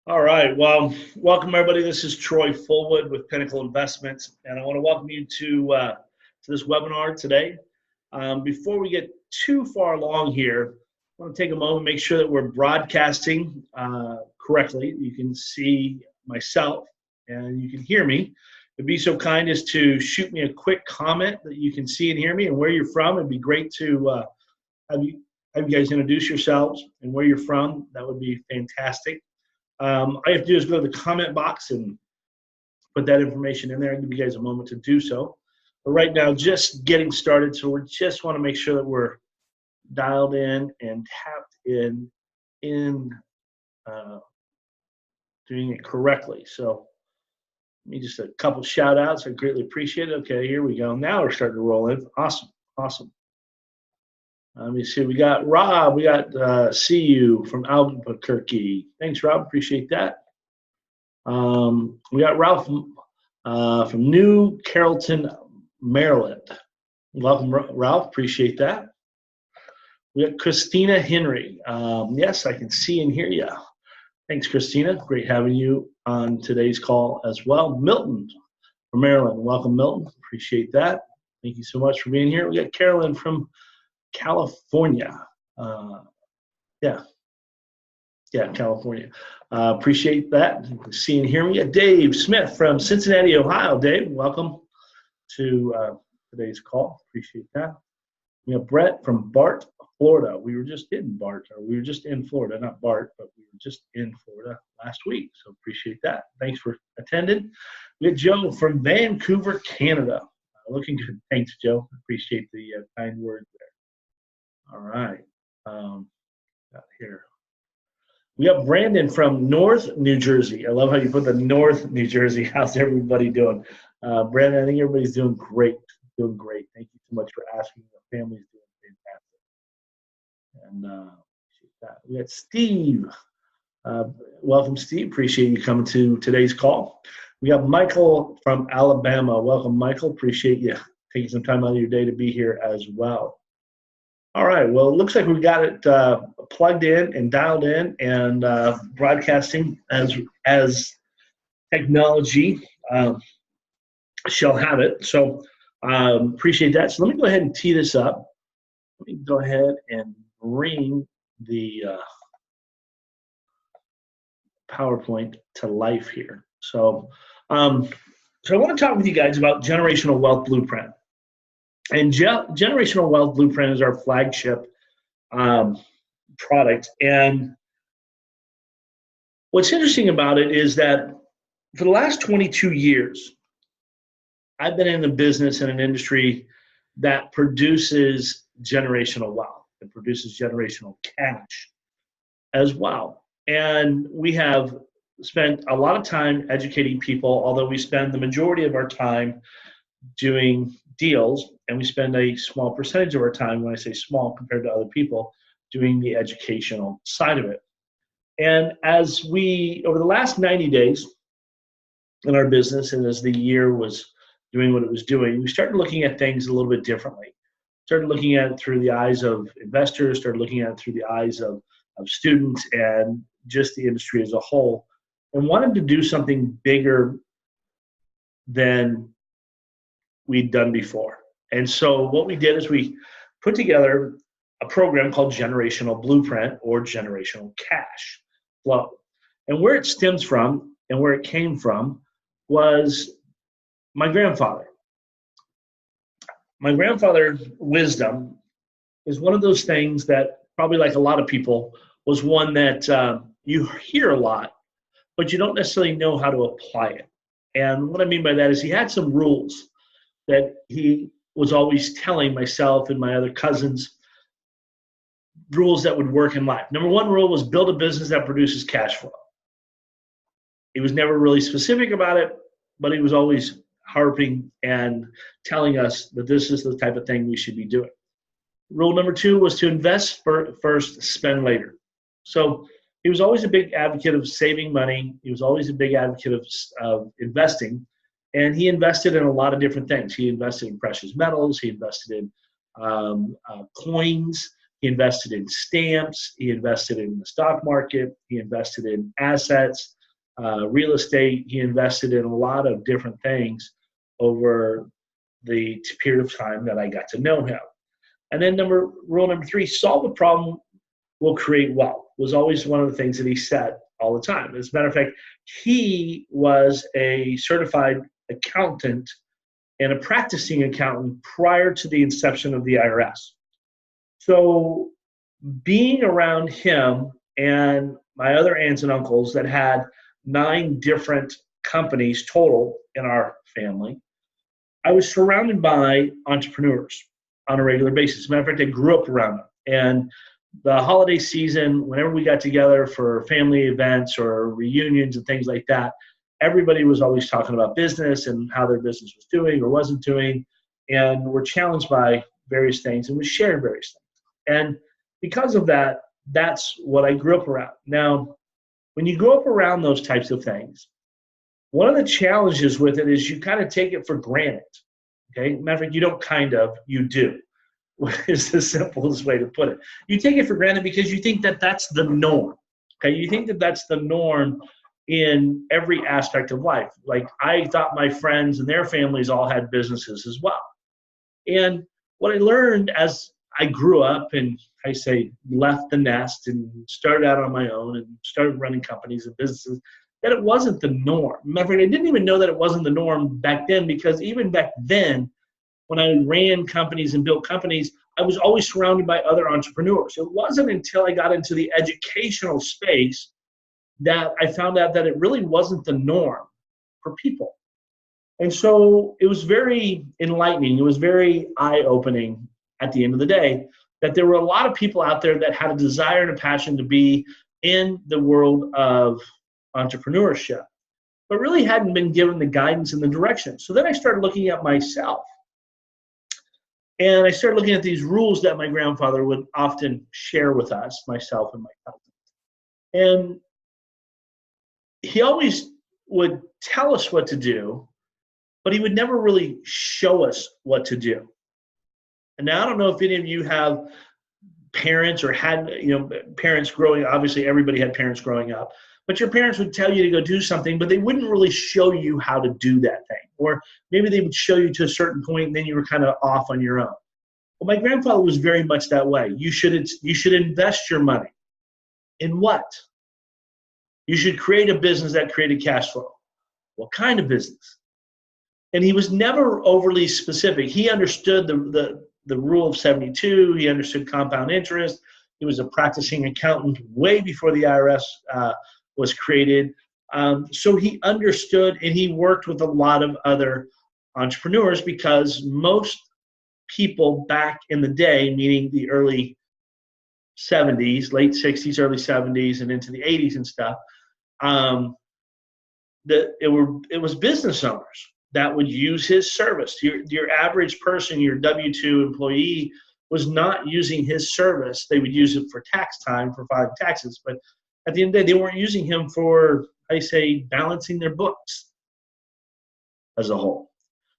All right. Well, welcome everybody. This is Troy Fullwood with Pinnacle Investments, and I want to welcome you to this webinar today. Before we get too far along here, I want to take a moment, make sure that we're broadcasting correctly. You can see myself and you can hear me. If be so kind as to shoot me a quick comment that you can see and hear me and where you're from. It'd be great to have you guys introduce yourselves and where you're from. That would be fantastic. All you have to do is go to the comment box and put that information in there. I'll give you guys a moment to do so. But right now, just getting started, so we just want to make sure that we're dialed in and tapped in doing it correctly. So let me just a couple shout outs. I greatly appreciate it. Okay, here we go. Now we're starting to roll in. Awesome. Let me see. We got Rob. We got CU from Albuquerque. Thanks, Rob. Appreciate that. We got Ralph from New Carrollton, Maryland. Welcome, Ralph. Appreciate that. We got Christina Henry. Yes, I can see and hear you. Thanks, Christina. Great having you on today's call as well. Milton from Maryland. Welcome, Milton. Appreciate that. Thank you so much for being here. We got Carolyn from California. California. Appreciate that. See and hear me. Dave Smith from Cincinnati, Ohio. Dave, welcome to today's call. Appreciate that. We have Brett from Bart, Florida. We were just in Florida, not Bart, but we were just in Florida last week. So appreciate that. Thanks for attending. We have Joe from Vancouver, Canada. Looking good. Thanks, Joe. Appreciate the kind words there. All right. Got here. We have Brandon from North New Jersey. I love how you put the North New Jersey. How's everybody doing? Brandon, I think everybody's doing great. Doing great. Thank you so much for asking. The family's doing fantastic. And appreciate that. We got Steve. Welcome, Steve. Appreciate you coming to today's call. We have Michael from Alabama. Welcome, Michael. Appreciate you taking some time out of your day to be here as well. All right. Well, it looks like we've got it plugged in and dialed in and broadcasting as technology shall have it. So appreciate that. So let me go ahead and tee this up. Let me go ahead and bring the PowerPoint to life here. So I want to talk with you guys about Generational Wealth Blueprint. And Generational Wealth Blueprint is our flagship product. And what's interesting about it is that for the last 22 years, I've been in a business and an industry that produces generational wealth. It produces generational cash as well. And we have spent a lot of time educating people, although we spend the majority of our time doing deals, and we spend a small percentage of our time, when I say small compared to other people, doing the educational side of it. And as we, over the last 90 days in our business, and as the year was doing what it was doing, we started looking at things a little bit differently. Started looking at it through the eyes of investors, started looking at it through the eyes of students and just the industry as a whole, and wanted to do something bigger than we'd done before. And so what we did is we put together a program called Generational Blueprint, or Generational Cash Flow. And where it stems from and where it came from was my grandfather. My grandfather's wisdom is one of those things that, probably like a lot of people, was one that you hear a lot, but you don't necessarily know how to apply it. And what I mean by that is he had some rules that he was always telling myself and my other cousins, rules that would work in life. Number one rule was build a business that produces cash flow. He was never really specific about it, but he was always harping and telling us that this is the type of thing we should be doing. Rule number two was to invest first, spend later. So he was always a big advocate of saving money. He was always a big advocate of investing. And he invested in a lot of different things. He invested in precious metals. He invested in coins. He invested in stamps. He invested in the stock market. He invested in assets, real estate. He invested in a lot of different things over the period of time that I got to know him. And then rule number 3, solve a problem will create wealth, was always one of the things that he said all the time. As a matter of fact, he was a certified accountant and a practicing accountant prior to the inception of the IRS. So being around him and my other aunts and uncles that had 9 different companies total in our family, I was surrounded by entrepreneurs on a regular basis. As a matter of fact, I grew up around them. And the holiday season, whenever we got together for family events or reunions and things like that, everybody was always talking about business and how their business was doing or wasn't doing. And we're challenged by various things and we shared various things. And because of that, that's what I grew up around. Now, when you grow up around those types of things, one of the challenges with it is you kind of take it for granted. Okay, matter of fact, you don't kind of, you do, is the simplest way to put it. You take it for granted because you think that that's the norm. Okay, you think that that's the norm in every aspect of life. Like I thought my friends and their families all had businesses as well. And what I learned as I grew up and I say left the nest and started out on my own and started running companies and businesses, that it wasn't the norm. Matter of fact, I didn't even know that it wasn't the norm back then, because even back then, when I ran companies and built companies, I was always surrounded by other entrepreneurs. It wasn't until I got into the educational space that I found out that it really wasn't the norm for people. And so it was very enlightening. It was very eye-opening at the end of the day that there were a lot of people out there that had a desire and a passion to be in the world of entrepreneurship, but really hadn't been given the guidance and the direction. So then I started looking at myself. And I started looking at these rules that my grandfather would often share with us, myself and my cousin. And he always would tell us what to do, but he would never really show us what to do. And now I don't know if any of you have parents or had, parents growing, obviously everybody had parents growing up, but your parents would tell you to go do something, but they wouldn't really show you how to do that thing. Or maybe they would show you to a certain point and then you were kind of off on your own. Well, my grandfather was very much that way. You should invest your money. In what? You should create a business that created cash flow. What kind of business? And he was never overly specific. He understood the rule of 72. He understood compound interest. He was a practicing accountant way before the IRS was created. So he understood, and he worked with a lot of other entrepreneurs, because most people back in the day, meaning the early 70s, late 60s, early 70s, and into the 80s and stuff, it was business owners that would use his service. Your average person, your W-2 employee, was not using his service. They would use it for tax time, for filing taxes, but at the end of the day, they weren't using him for, balancing their books as a whole.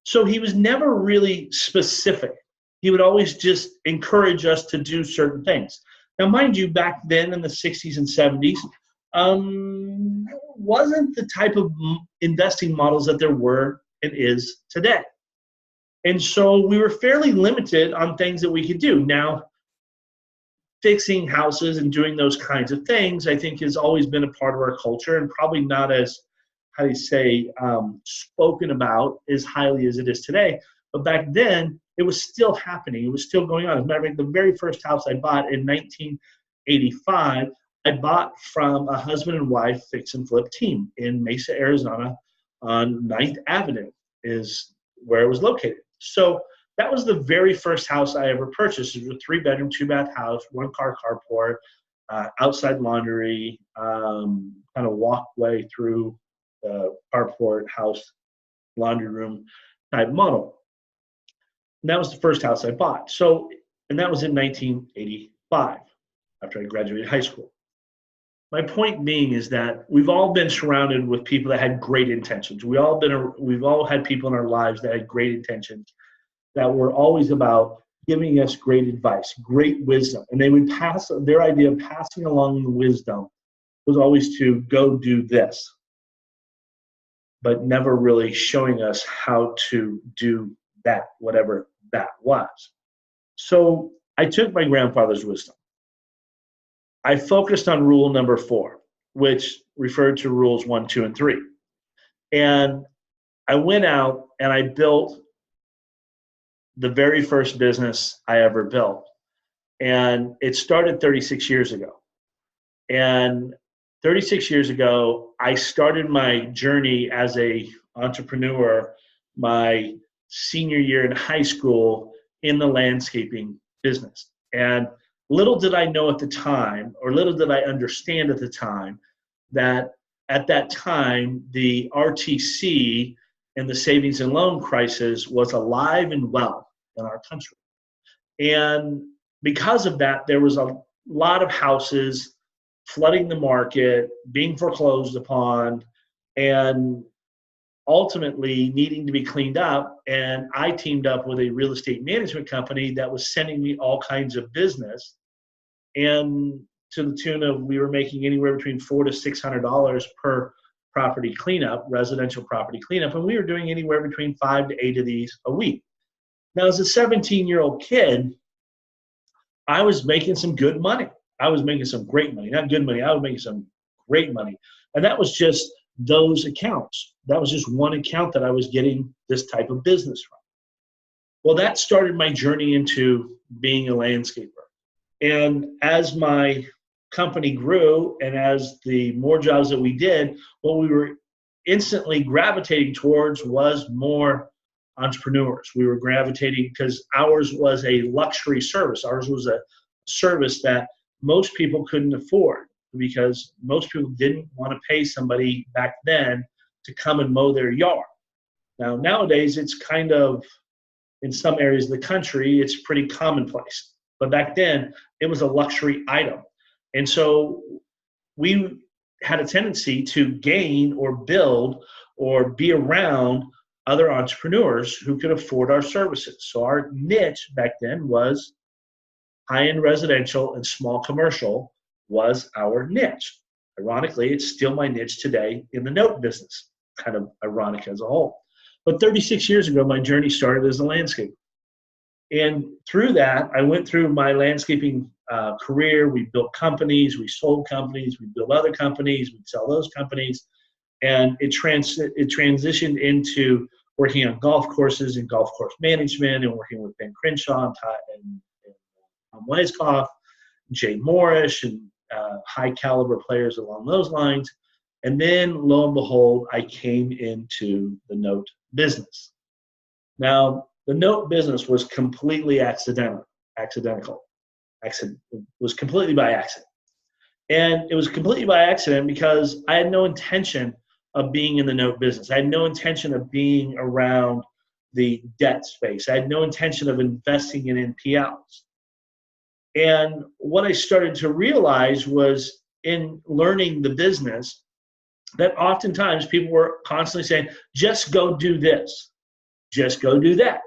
So he was never really specific. He would always just encourage us to do certain things. Now, mind you, back then in the 60s and 70s, wasn't the type of investing models that there were and is today. And so we were fairly limited on things that we could do. Now, fixing houses and doing those kinds of things, I think, has always been a part of our culture, and probably not as, spoken about as highly as it is today. But back then, it was still happening. It was still going on. As a matter of fact, the very first house I bought in 1985, I bought from a husband and wife fix and flip team in Mesa, Arizona, on 9th Avenue is where it was located. So that was the very first house I ever purchased. It was a 3-bedroom, 2-bath house, 1-car carport, outside laundry, kind of walkway through the carport, house, laundry room type model. And that was the first house I bought. So, and that was in 1985, after I graduated high school. My point being is that we've all been surrounded with people that had great intentions. We've all had people in our lives that had great intentions, that were always about giving us great advice, great wisdom. And they would pass, their idea of passing along the wisdom was always to go do this, but never really showing us how to do that, whatever that was. So I took my grandfather's wisdom. I focused on rule number 4, which referred to rules 1, 2, and 3. And I went out and I built the very first business I ever built. And it started 36 years ago. And 36 years ago, I started my journey as an entrepreneur my senior year in high school in the landscaping business. And little did I know at the time, or little did I understand at the time, that at that time, the RTC and the savings and loan crisis was alive and well in our country. And because of that, there was a lot of houses flooding the market, being foreclosed upon, and ultimately needing to be cleaned up. And I teamed up with a real estate management company that was sending me all kinds of business. And to the tune of, we were making anywhere between $400 to $600 per property cleanup, residential property cleanup. And we were doing anywhere between 5 to 8 of these a week. Now, as a 17-year-old kid, I was making some good money. I was making some great money, not good money. I was making some great money. And that was just those accounts. That was just one account that I was getting this type of business from. Well, that started my journey into being a landscaper. And as my company grew and as the more jobs that we did, what we were instantly gravitating towards was more entrepreneurs. We were gravitating because ours was a luxury service. Ours was a service that most people couldn't afford because most people didn't want to pay somebody back then to come and mow their yard. Now, nowadays, it's kind of, in some areas of the country, it's pretty commonplace. But back then, it was a luxury item. And so we had a tendency to gain or build or be around other entrepreneurs who could afford our services. So our niche back then was high-end residential and small commercial was our niche. Ironically, it's still my niche today in the note business, kind of ironic as a whole. But 36 years ago, my journey started as a landscaper. And through that, I went through my landscaping career. We built companies, we sold companies, we built other companies, we'd sell those companies. And it transitioned into working on golf courses and golf course management and working with Ben Crenshaw and Tom Weiskopf, Jay Morrish, and high caliber players along those lines. And then lo and behold, I came into the note business. Now, the note business was completely accidental. It was completely by accident. And it was completely by accident because I had no intention of being in the note business. I had no intention of being around the debt space. I had no intention of investing in NPLs. And what I started to realize was in learning the business that oftentimes people were constantly saying, just go do this, just go do that.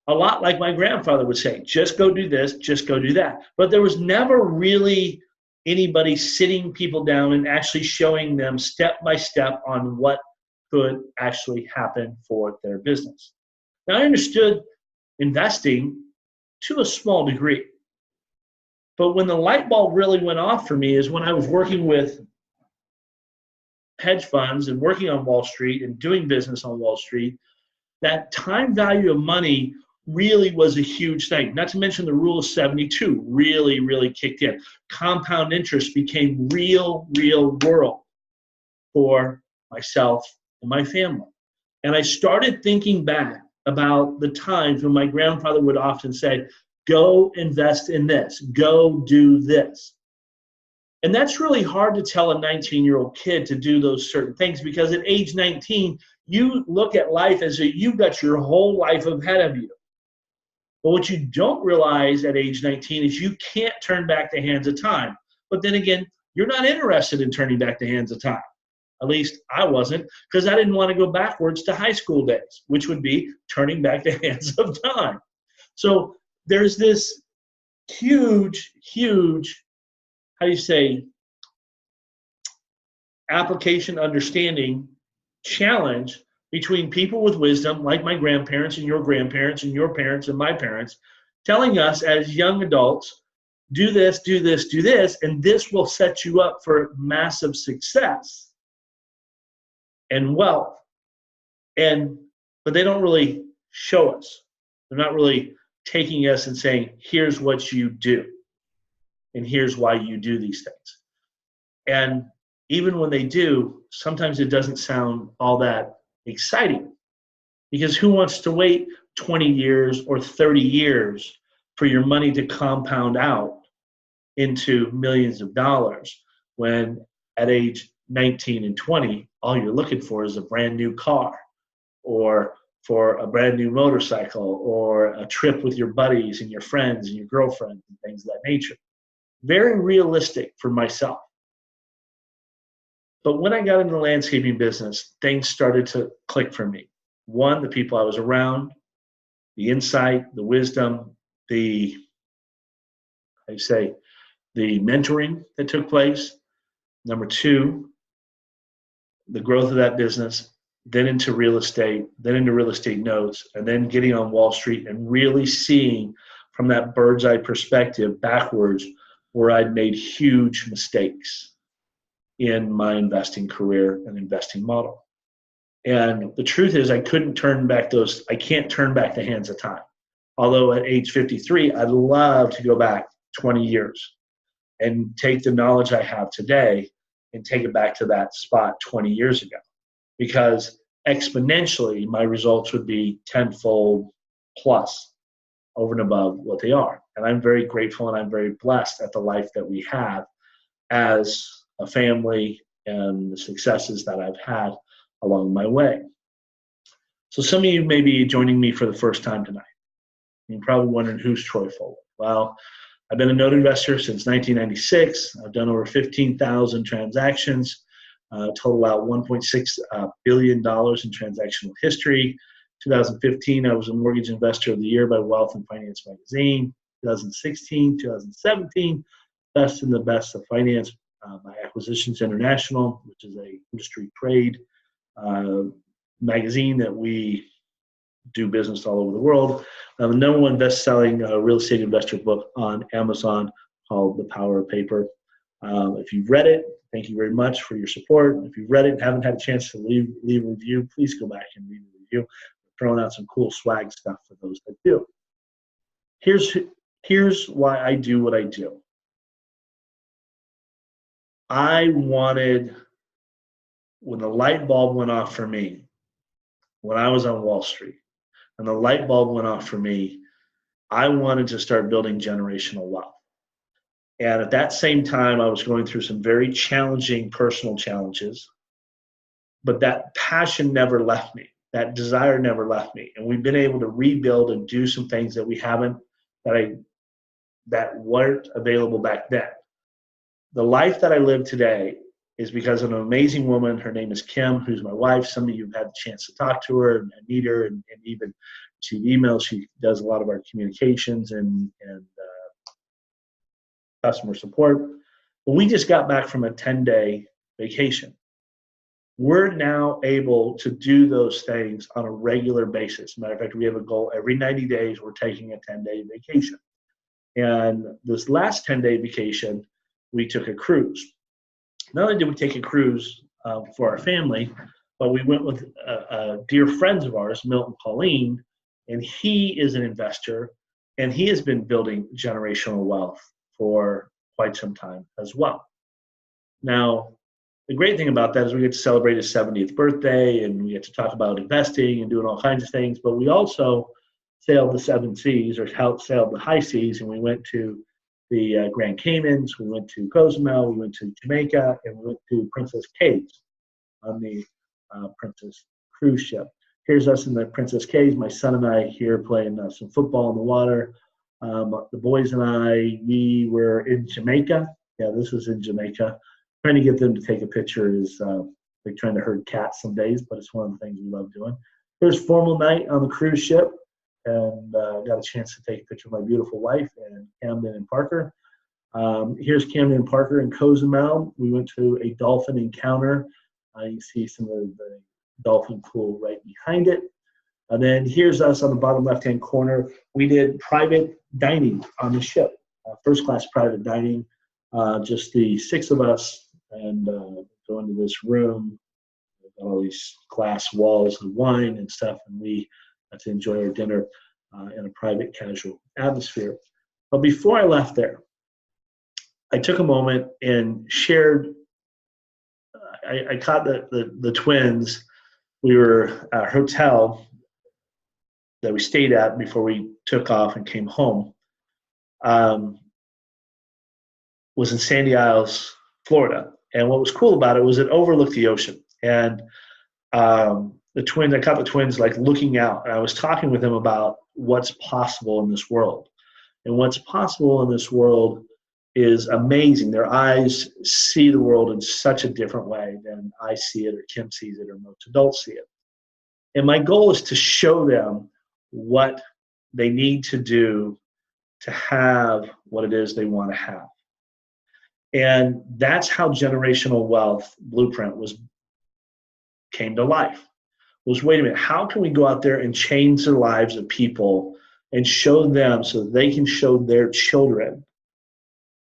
A lot like my grandfather would say, just go do this, just go do that. But there was never really anybody sitting people down and actually showing them step by step on what could actually happen for their business. Now, I understood investing to a small degree. But when the light bulb really went off for me is when I was working with hedge funds and working on Wall Street and doing business on Wall Street, that time value of money really was a huge thing. Not to mention the rule of 72 really, really kicked in. Compound interest became real world for myself and my family. And I started thinking back about the times when my grandfather would often say, go invest in this, go do this. And that's really hard to tell a 19-year-old kid to do those certain things because at age 19, you look at life as you've got your whole life ahead of you. But what you don't realize at age 19 is you can't turn back the hands of time. But then again, you're not interested in turning back the hands of time. At least I wasn't, because I didn't want to go backwards to high school days, which would be turning back the hands of time. So there's this huge, how do you say, application, understanding, challenge between people with wisdom, like my grandparents and your grandparents and your parents and my parents, telling us as young adults, do this, do this, do this, and this will set you up for massive success and wealth. But they don't really show us. They're not really taking us and saying, here's what you do, and here's why you do these things. And even when they do, sometimes it doesn't sound all that exciting, because who wants to wait 20 years or 30 years for your money to compound out into millions of dollars when at age 19 and 20, all you're looking for is a brand new car, or for a brand new motorcycle, or a trip with your buddies and your friends and your girlfriends and things of that nature. Very realistic for myself. But when I got into the landscaping business, things started to click for me. One, the people I was around, the insight, the wisdom, the mentoring that took place. Number two, the growth of that business, then into real estate, then into real estate notes, and then getting on Wall Street and really seeing from that bird's eye perspective backwards where I'd made huge mistakes in my investing career and investing model. And the truth is, I can't turn back the hands of time. Although at age 53, I'd love to go back 20 years and take the knowledge I have today and take it back to that spot 20 years ago. Because exponentially, my results would be tenfold plus over and above what they are. And I'm very grateful and I'm very blessed at the life that we have as a family and the successes that I've had along my way. So some of you may be joining me for the first time tonight. You're probably wondering, who's Troy Fuller? Well, I've been a note investor since 1996. I've done over 15,000 transactions, total out $1.6 billion in transactional history. 2015, I was a Mortgage Investor of the Year by Wealth and Finance magazine. 2016, 2017, Best in the Best of Finance by Acquisitions International, which is a industry trade magazine that we do business all over the world. The number one best-selling real estate investor book on Amazon called The Power of Paper. If you've read it, thank you very much for your support. If you've read it and haven't had a chance to leave a review, please go back and read the review. We're throwing out some cool swag stuff for those that do. Here's why I do what I do. I wanted, when the light bulb went off for me, when I was on Wall Street, and the light bulb went off for me, I wanted to start building generational wealth. And at that same time, I was going through some very challenging personal challenges, but that passion never left me. That desire never left me. And we've been able to rebuild and do some things that we haven't, that weren't available back then. The life that I live today is because of an amazing woman. Her name is Kim, who's my wife. Some of you have had the chance to talk to her and meet her and even receive emails. She does a lot of our communications and customer support. But we just got back from a 10-day vacation. We're now able to do those things on a regular basis. Matter of fact, we have a goal every 90 days, we're taking a 10-day vacation. And this last 10-day vacation, we took a cruise. Not only did we take a cruise for our family, but we went with dear friends of ours, Milton Pauline, and he is an investor, and he has been building generational wealth for quite some time as well. Now, the great thing about that is we get to celebrate his 70th birthday, and we get to talk about investing and doing all kinds of things, but we also sailed the 7 seas, or sailed the high seas, and we went to the Grand Caymans, we went to Cozumel, we went to Jamaica, and we went to Princess Cays on the Princess cruise ship. Here's us in the Princess Cays, my son and I here playing some football in the water. The boys and I, we were in Jamaica. Yeah, this was in Jamaica. Trying to get them to take a picture is like trying to herd cats some days, but it's one of the things we love doing. Here's formal night on the cruise ship. and got a chance to take a picture of my beautiful wife and Camden and Parker. Here's Camden and Parker in Cozumel. We went to a dolphin encounter. You can see some of the dolphin pool right behind it. And then here's us on the bottom left-hand corner. We did private dining on the ship, first-class private dining, just the 6 of us, and go into this room. We've got all these glass walls of wine and stuff, and we got to enjoy our dinner in a private, casual atmosphere. But before I left there, I took a moment and shared. I caught the twins. We were at a hotel that we stayed at before we took off and came home. Was in Sandy Isles, Florida. And what was cool about it was it overlooked the ocean. And the twins, I caught the twins like looking out, and I was talking with them about what's possible in this world. And what's possible in this world is amazing. Their eyes see the world in such a different way than I see it, or Kim sees it, or most adults see it. And my goal is to show them what they need to do to have what it is they want to have. And that's how Generational Wealth Blueprint came to life. Was, wait a minute, how can we go out there and change the lives of people and show them so that they can show their children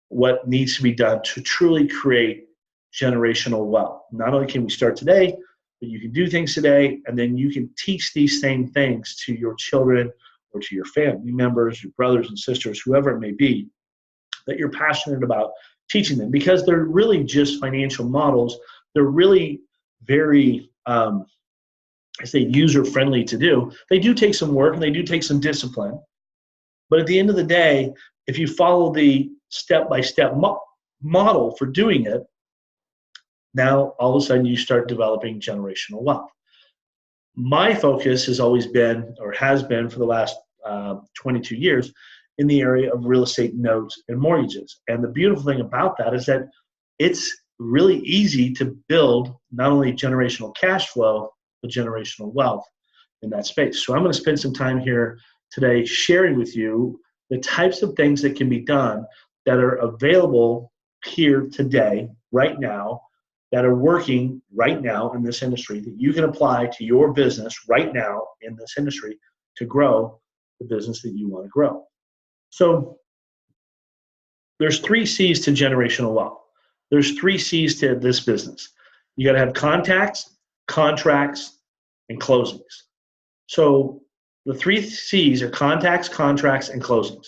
what needs to be done to truly create generational wealth? Not only can we start today, but you can do things today, and then you can teach these same things to your children or to your family members, your brothers and sisters, whoever it may be, that you're passionate about teaching them, because they're really just financial models. They're really very, I say, user-friendly to do. They do take some work and they do take some discipline. But at the end of the day, if you follow the step-by-step model for doing it, now all of a sudden you start developing generational wealth. My focus has always been, or has been for the last 22 years, in the area of real estate notes and mortgages. And the beautiful thing about that is that it's really easy to build not only generational cash flow, but generational wealth in that space. So I'm going to spend some time here today sharing with you the types of things that can be done that are available here today, right now, that are working right now in this industry, that you can apply to your business right now in this industry to grow the business that you want to grow. So there's 3 C's to generational wealth. There's 3 C's to this business. You got to have contacts, contracts, and closings. So the 3 C's are contacts, contracts, and closings.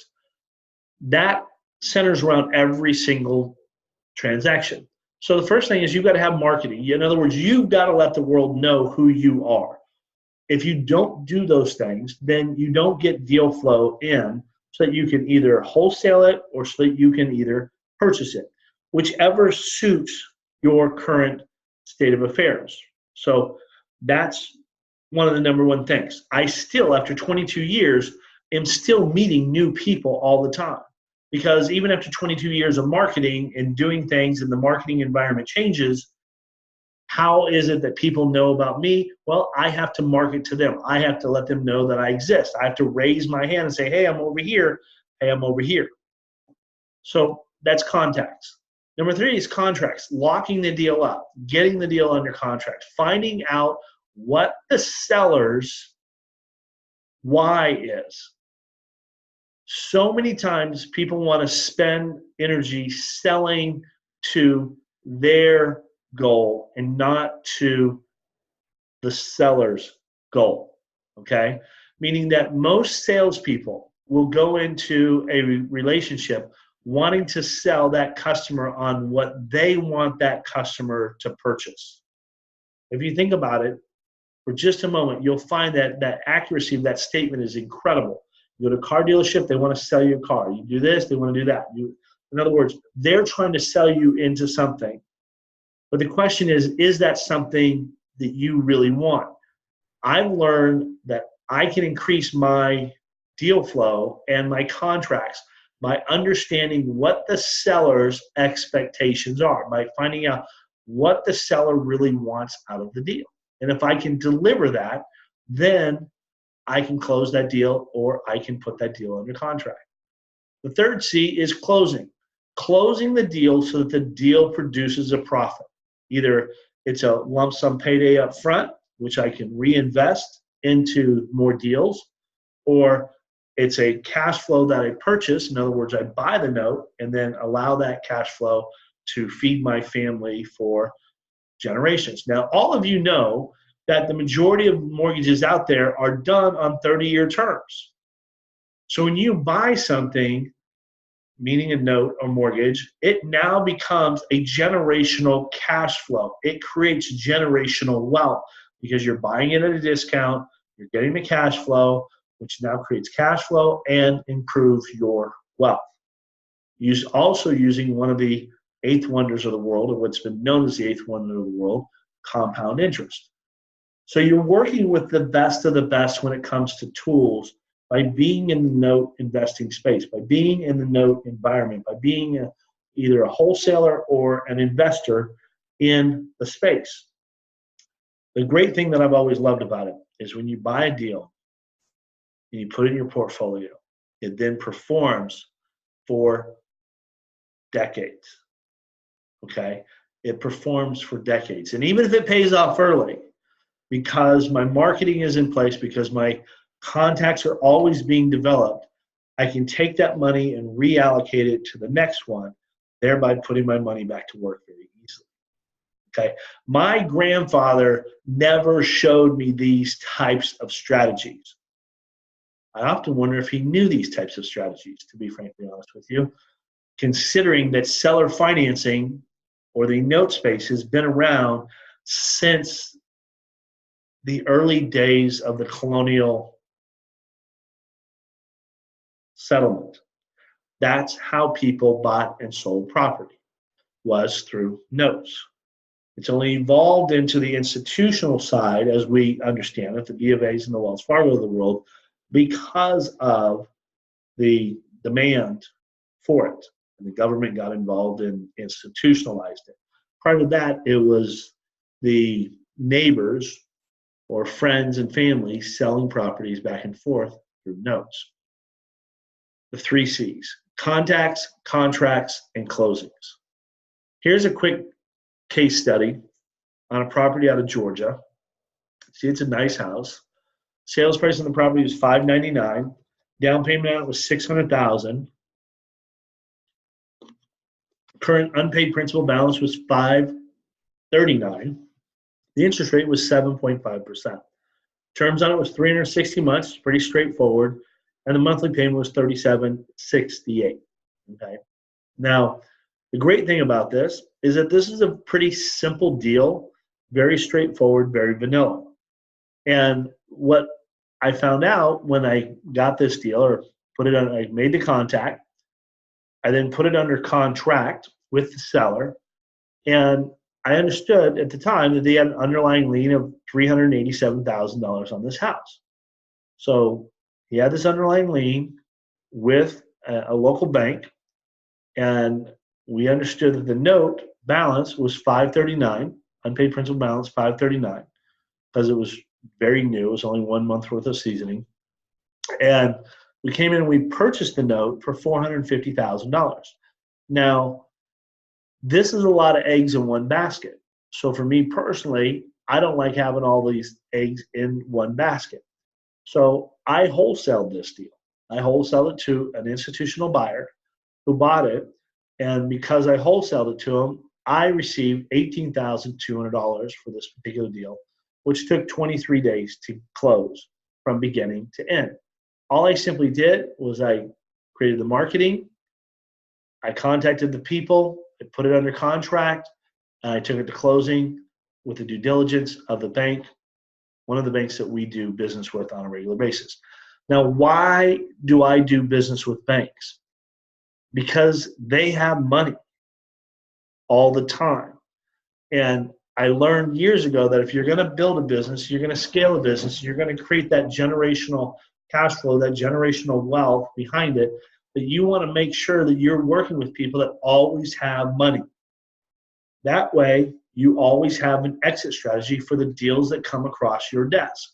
That centers around every single transaction. So the first thing is you've got to have marketing. In other words, you've got to let the world know who you are. If you don't do those things, then you don't get deal flow in so that you can either wholesale it or so that you can either purchase it, whichever suits your current state of affairs. So that's one of the number one things. I still, after 22 years, am still meeting new people all the time. Because even after 22 years of marketing and doing things and the marketing environment changes, how is it that people know about me? Well, I have to market to them. I have to let them know that I exist. I have to raise my hand and say, hey, I'm over here. Hey, I'm over here. So that's contacts. Number 3 is contracts, locking the deal up, getting the deal under contract, finding out what the seller's why is. So many times people want to spend energy selling to their goal and not to the seller's goal, okay? Meaning that most salespeople will go into a relationship wanting to sell that customer on what they want that customer to purchase. If you think about it for just a moment, you'll find that that accuracy of that statement is incredible. You go to a car dealership, they want to sell you a car. You do this, they want to do that. In other words, they're trying to sell you into something. But the question is that something that you really want? I've learned that I can increase my deal flow and my contracts by understanding what the seller's expectations are, by finding out what the seller really wants out of the deal. And if I can deliver that, then I can close that deal or I can put that deal under contract. The third C is closing. Closing the deal so that the deal produces a profit. Either it's a lump sum payday up front, which I can reinvest into more deals, or it's a cash flow that I purchase. In other words, I buy the note and then allow that cash flow to feed my family for generations. Now, all of you know that the majority of mortgages out there are done on 30-year terms. So when you buy something, meaning a note or mortgage, it now becomes a generational cash flow. It creates generational wealth because you're buying it at a discount, you're getting the cash flow, which now creates cash flow and improves your wealth. Also using one of the eighth wonders of the world, or what's been known as the eighth wonder of the world, compound interest. So you're working with the best of the best when it comes to tools by being in the note investing space, by being in the note environment, by being either a wholesaler or an investor in the space. The great thing that I've always loved about it is when you buy a deal and you put it in your portfolio, it then performs for decades. Okay? It performs for decades. And even if it pays off early, because my marketing is in place, because my contacts are always being developed, I can take that money and reallocate it to the next one, thereby putting my money back to work very easily. Okay? My grandfather never showed me these types of strategies. I often wonder if he knew these types of strategies, to be frankly honest with you, considering that seller financing or the note space has been around since the early days of the colonial settlement. That's how people bought and sold property, was through notes. It's only evolved into the institutional side, as we understand it, the B of A's and the Wells Fargo of the world, because of the demand for it. And the government got involved and institutionalized it. Prior to that, it was the neighbors or friends and family selling properties back and forth through notes. The 3 C's: contacts, contracts, and closings. Here's a quick case study on a property out of Georgia. See, it's a nice house. Sales price on the property was $599,000. Down payment on it was $600,000. Current unpaid principal balance was $539,000. The interest rate was 7.5%. Terms on it was 360 months, pretty straightforward, and the monthly payment was $37.68. Okay. Now, the great thing about this is that this is a pretty simple deal, very straightforward, very vanilla. And what I found out when I got this deal, or put it on, I made the contact, I then put it under contract with the seller, and I understood at the time that they had an underlying lien of $387,000 on this house. So he had this underlying lien with a local bank, and we understood that the note balance was $539,000, unpaid principal balance $539,000, because it was very new. It was only 1 month worth of seasoning. And we came in and we purchased the note for $450,000. Now, this is a lot of eggs in one basket. So for me personally, I don't like having all these eggs in one basket. So I wholesaled this deal. I wholesaled it to an institutional buyer who bought it. And because I wholesaled it to him, I received $18,200 for this particular deal, which took 23 days to close from beginning to end. All I simply did was I created the marketing, I contacted the people, I put it under contract, and I took it to closing with the due diligence of the bank, one of the banks that we do business with on a regular basis. Now, why do I do business with banks? Because they have money all the time. And I learned years ago that if you're going to build a business, you're going to scale a business, you're going to create that generational cash flow, that generational wealth behind it, that you want to make sure that you're working with people that always have money. That way, you always have an exit strategy for the deals that come across your desk.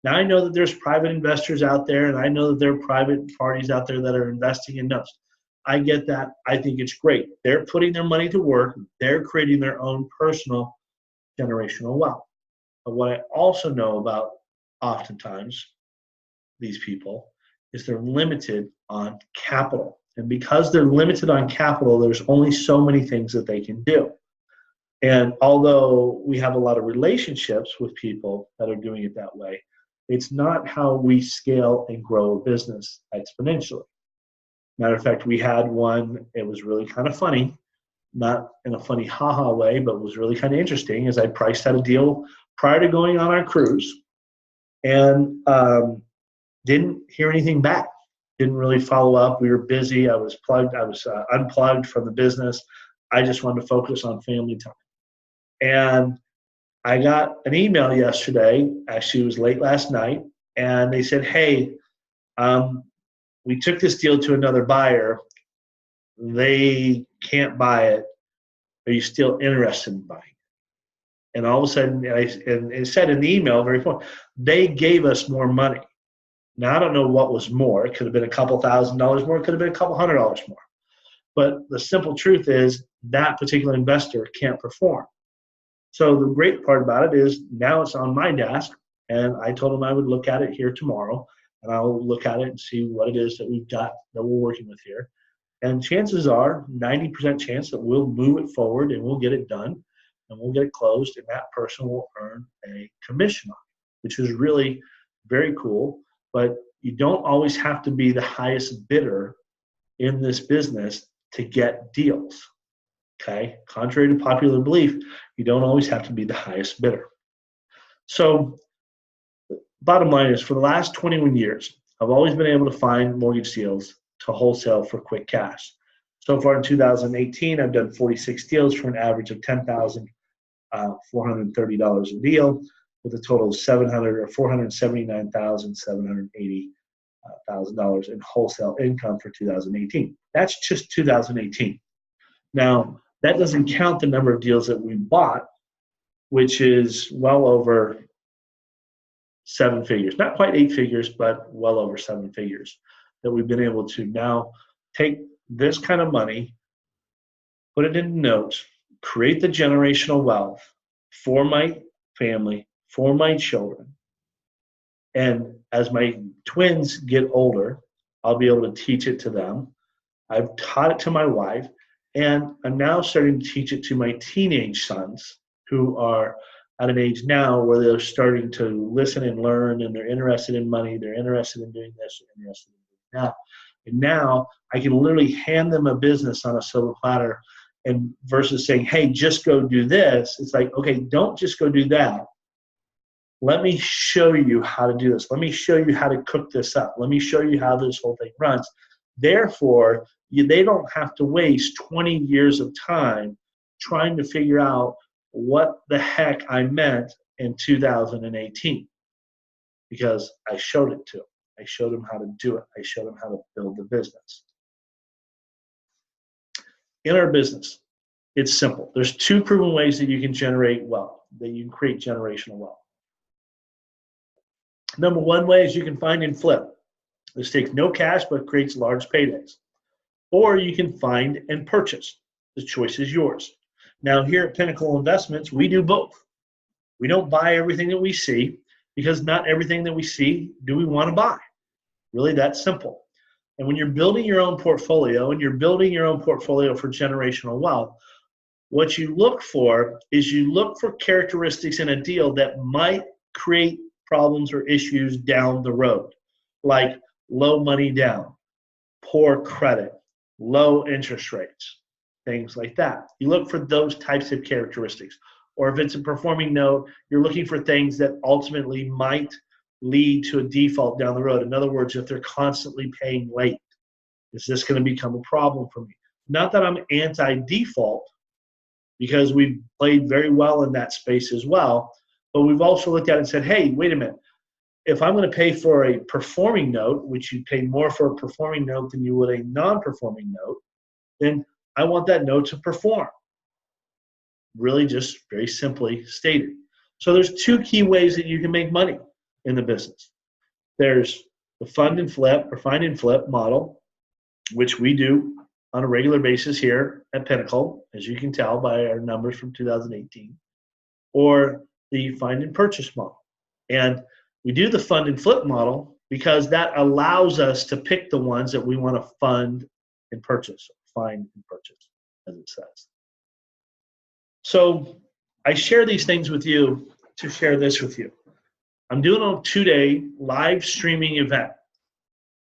Now, I know that there's private investors out there, and I know that there are private parties out there that are investing in notes. I get that. I think it's great. They're putting their money to work. They're creating their own personal generational wealth. But what I also know about oftentimes these people is they're limited on capital. And because they're limited on capital, there's only so many things that they can do. And although we have a lot of relationships with people that are doing it that way, it's not how we scale and grow a business exponentially. Matter of fact, we had one, it was really kind of funny, not in a funny haha way, but was really kind of interesting, as I priced out a deal prior to going on our cruise and didn't hear anything back. Didn't really follow up. We were busy. I was unplugged from the business. I just wanted to focus on family time. And I got an email yesterday, actually it was late last night, and they said, hey, we took this deal to another buyer. They can't buy it. Are you still interested in buying it? And all of a sudden, and it said in the email, very important, they gave us more money. Now, I don't know what was more. It could have been a couple $1,000s more. It could have been a couple $100 more. But the simple truth is that particular investor can't perform. So the great part about it is now it's on my desk, and I told them I would look at it here tomorrow, and I'll look at it and see what it is that we've got that we're working with here. And chances are 90% chance that we'll move it forward and we'll get it done and we'll get it closed, and that person will earn a commission on it, which is really very cool. But you don't always have to be the highest bidder in this business to get deals. Okay, contrary to popular belief, you don't always have to be the highest bidder. So bottom line is, for the last 21 years, I've always been able to find mortgage deals to wholesale for quick cash. So far in 2018, I've done 46 deals for an average of $10,430 a deal, with a total of $479,780 in wholesale income for 2018. That's just 2018. Now, that doesn't count the number of deals that we bought, which is well over 7 figures. Not quite 8 figures, but well over 7 figures, that we've been able to now take this kind of money, put it in notes, create the generational wealth for my family, for my children. And as my twins get older, I'll be able to teach it to them. I've taught it to my wife, and I'm now starting to teach it to my teenage sons, who are at an age now where they're starting to listen and learn, and they're interested in money, they're interested in doing this, they're interested in doing that. And now I can literally hand them a business on a silver platter, and versus saying, hey, just go do this, it's like, okay, don't just go do that. Let me show you how to do this. Let me show you how to cook this up. Let me show you how this whole thing runs. Therefore, they don't have to waste 20 years of time trying to figure out what the heck I meant in 2018, because I showed it to them. I showed them how to do it. I showed them how to build the business. In our business, it's simple. There's 2 proven ways that you can generate wealth, that you can create generational wealth. Number 1 way is you can find and flip. This takes no cash but creates large paydays. Or you can find and purchase. The choice is yours. Now, here at Pinnacle Investments, we do both. We don't buy everything that we see, because not everything that we see do we want to buy. Really that simple. And when you're building your own portfolio, and you're building your own portfolio for generational wealth, what you look for is you look for characteristics in a deal that might create problems or issues down the road, like low money down, poor credit, low interest rates, things like that. You look for those types of characteristics. Or if it's a performing note, you're looking for things that ultimately might lead to a default down the road. In other words, if they're constantly paying late, is this going to become a problem for me? Not that I'm anti-default, because we've played very well in that space as well, but we've also looked at it and said, hey, wait a minute. If I'm going to pay for a performing note, which you pay more for a performing note than you would a non-performing note, then I want that note to perform. Really just very simply stated. So there's 2 key ways that you can make money in the business. There's the fund and flip or find and flip model, which we do on a regular basis here at Pinnacle, as you can tell by our numbers from 2018, or the find and purchase model. And we do the fund and flip model because that allows us to pick the ones that we want to fund and purchase, find and purchase, as it says. So I share these things with you to share this with you. I'm doing a 2-day live streaming event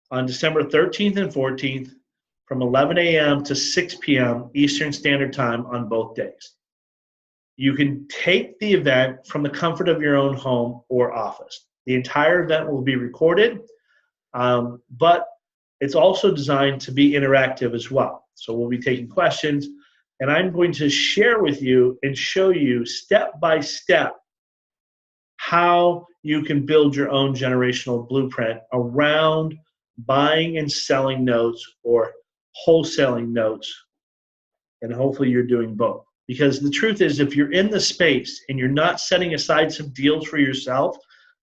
on December 13th and 14th from 11 a.m. to 6 p.m. Eastern Standard Time on both days. You can take the event from the comfort of your own home or office. The entire event will be recorded, but it's also designed to be interactive as well. So we'll be taking questions, and I'm going to share with you and show you step by step how you can build your own generational blueprint around buying and selling notes or wholesaling notes, and hopefully you're doing both. Because the truth is, if you're in the space and you're not setting aside some deals for yourself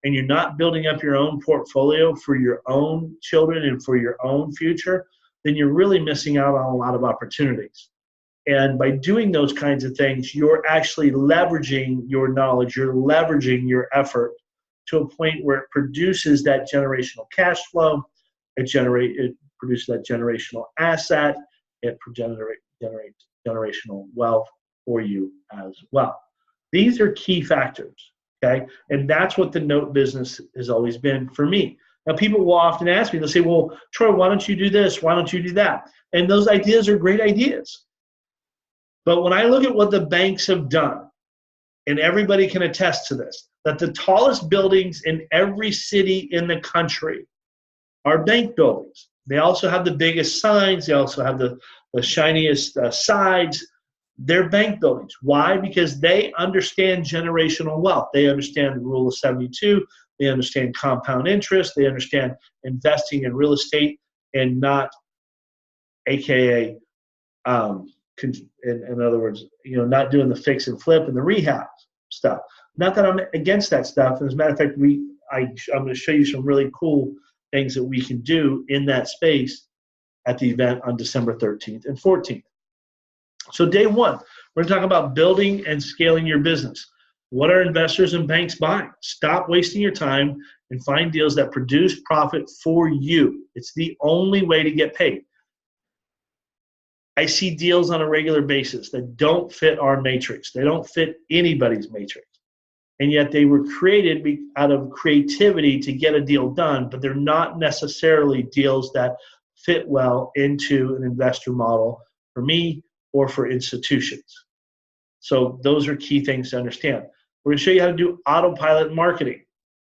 and you're not building up your own portfolio for your own children and for your own future, then you're really missing out on a lot of opportunities. And by doing those kinds of things, you're actually leveraging your knowledge, you're leveraging your effort to a point where it produces that generational cash flow, it produces that generational asset, it generates generational wealth for you as well. These are key factors, okay? And that's what the note business has always been for me. Now, people will often ask me, they'll say, well, Troy, why don't you do this? Why don't you do that? And those ideas are great ideas. But when I look at what the banks have done, and everybody can attest to this, that the tallest buildings in every city in the country are bank buildings. They also have the biggest signs. They also have the shiniest sides. They're bank buildings. Why? Because they understand generational wealth. They understand the rule of 72. They understand compound interest. They understand investing in real estate and not, AKA, in other words, not doing the fix and flip and the rehab stuff. Not that I'm against that stuff. As a matter of fact, I'm going to show you some really cool things that we can do in that space at the event on December 13th and 14th. So day one, we're going to talk about building and scaling your business. What are investors and banks buying? Stop wasting your time and find deals that produce profit for you. It's the only way to get paid. I see deals on a regular basis that don't fit our matrix. They don't fit anybody's matrix. And yet they were created out of creativity to get a deal done, but they're not necessarily deals that fit well into an investor model for me or for institutions. So those are key things to understand. We're going to show you how to do autopilot marketing,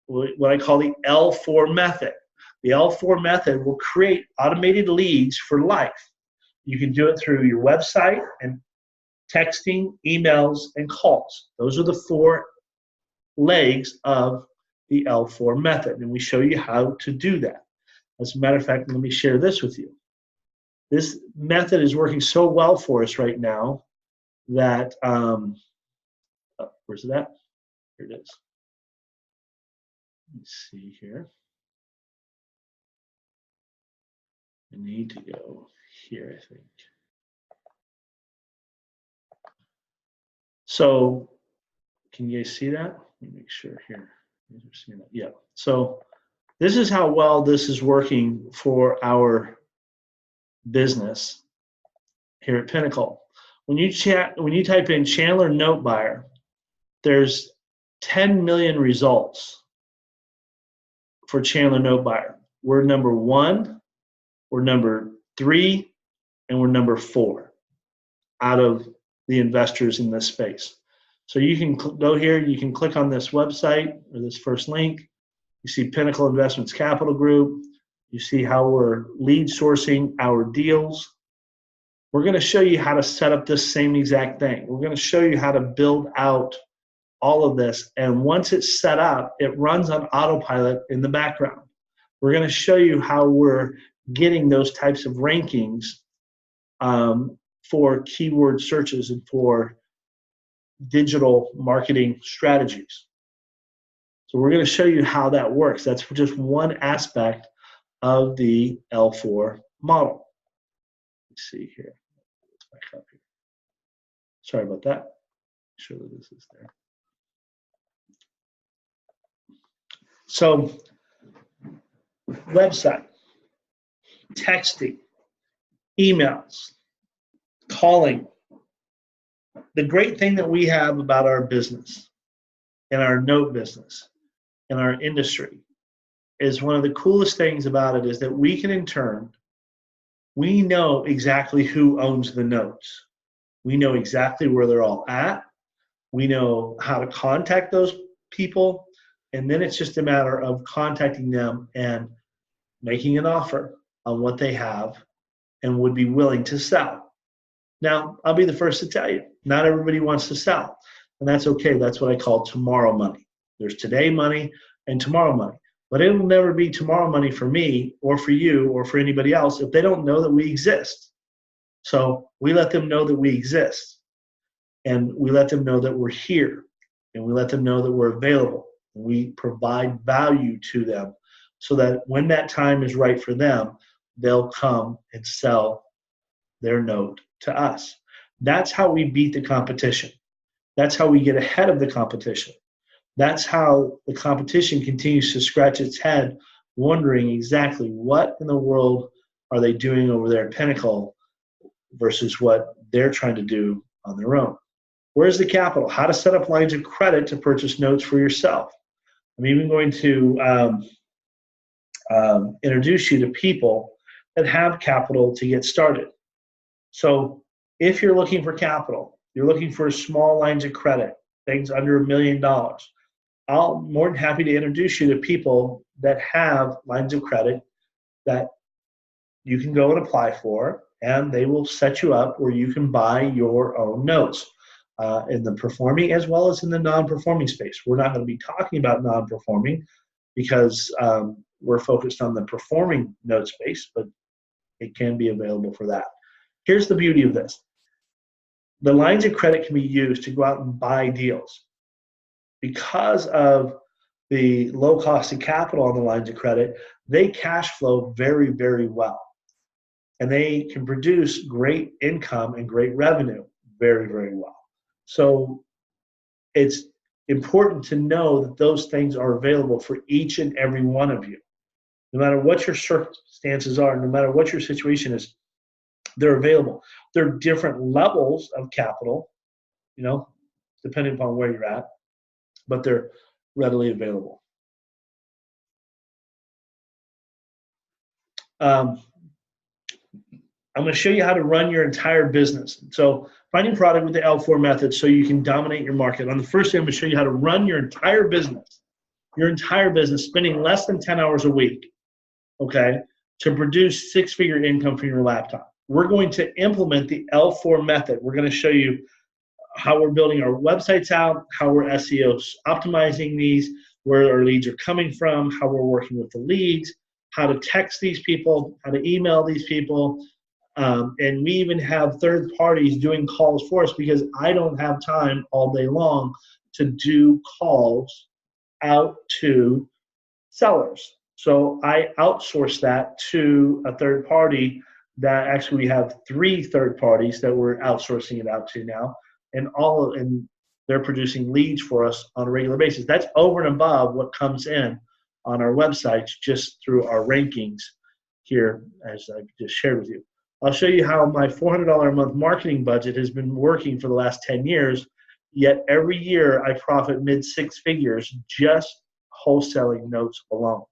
what I call the L4 method. The L4 method will create automated leads for life. You can do it through your website and texting, emails, and calls. Those are the 4 legs of the L4 method, and we show you how to do that. As a matter of fact, let me share this with you. This method is working so well for us right now that, where's it at? Here it is. Let's see here. I need to go here, I think. So, can you guys see that? Let me make sure here. Yeah. So, this is how well this is working for our business here at Pinnacle. When you type in Chandler Note Buyer, there's 10 million results for Chandler Note Buyer. We're number 1, we're number 3, and we're number 4 out of the investors in this space. So you can go here, you can click on this website or this first link. You see Pinnacle Investments Capital Group. You see how we're lead sourcing our deals. We're going to show you how to set up this same exact thing. We're going to show you how to build out all of this. And once it's set up, it runs on autopilot in the background. We're going to show you how we're getting those types of rankings for keyword searches and for digital marketing strategies. So we're going to show you how that works. That's just one aspect of the L4 model. Let's see here. Let's back up here. Sorry about that. Make sure that this is there. So website, texting, emails, calling. The great thing that we have about our business and our note business and our industry is one of the coolest things about it is that we can in turn, we know exactly who owns the notes. We know exactly where they're all at. We know how to contact those people. And then it's just a matter of contacting them and making an offer on what they have and would be willing to sell. Now, I'll be the first to tell you, not everybody wants to sell. And that's okay. That's what I call tomorrow money. There's today money and tomorrow money. But it will never be tomorrow money for me or for you or for anybody else if they don't know that we exist. So we let them know that we exist. And we let them know that we're here. And we let them know that we're available. And we provide value to them so that when that time is right for them, they'll come and sell their note to us. That's how we beat the competition. That's how we get ahead of the competition. That's how the competition continues to scratch its head, wondering exactly what in the world are they doing over there at Pinnacle versus what they're trying to do on their own. Where's the capital? How to set up lines of credit to purchase notes for yourself. I'm even going to introduce you to people that have capital to get started. So if you're looking for capital, you're looking for small lines of credit, things under $1 million, I'm more than happy to introduce you to people that have lines of credit that you can go and apply for, and they will set you up where you can buy your own notes in the performing as well as in the non-performing space. We're not going to be talking about non-performing because we're focused on the performing note space, but it can be available for that. Here's the beauty of this. The lines of credit can be used to go out and buy deals. Because of the low cost of capital on the lines of credit, they cash flow very, very well. And they can produce great income and great revenue very, very well. So it's important to know that those things are available for each and every one of you. No matter what your circumstances are, no matter what your situation is, they're available. There are different levels of capital, depending upon where you're at, but they're readily available. I'm going to show you how to run your entire business. So finding product with the L4 method so you can dominate your market. On the first day, I'm going to show you how to run your entire business, spending less than 10 hours a week, okay, to produce six-figure income from your laptop. We're going to implement the L4 method. We're going to show you how we're building our websites out, how we're SEO optimizing these, where our leads are coming from, how we're working with the leads, how to text these people, how to email these people. And we even have third parties doing calls for us because I don't have time all day long to do calls out to sellers. So I outsource that to a third party that actually we have 3 third parties that we're outsourcing it out to now. And they're producing leads for us on a regular basis. That's over and above what comes in on our websites just through our rankings here, as I just shared with you. I'll show you how my $400 a month marketing budget has been working for the last 10 years, yet every year I profit mid-6 figures just wholesaling notes alone.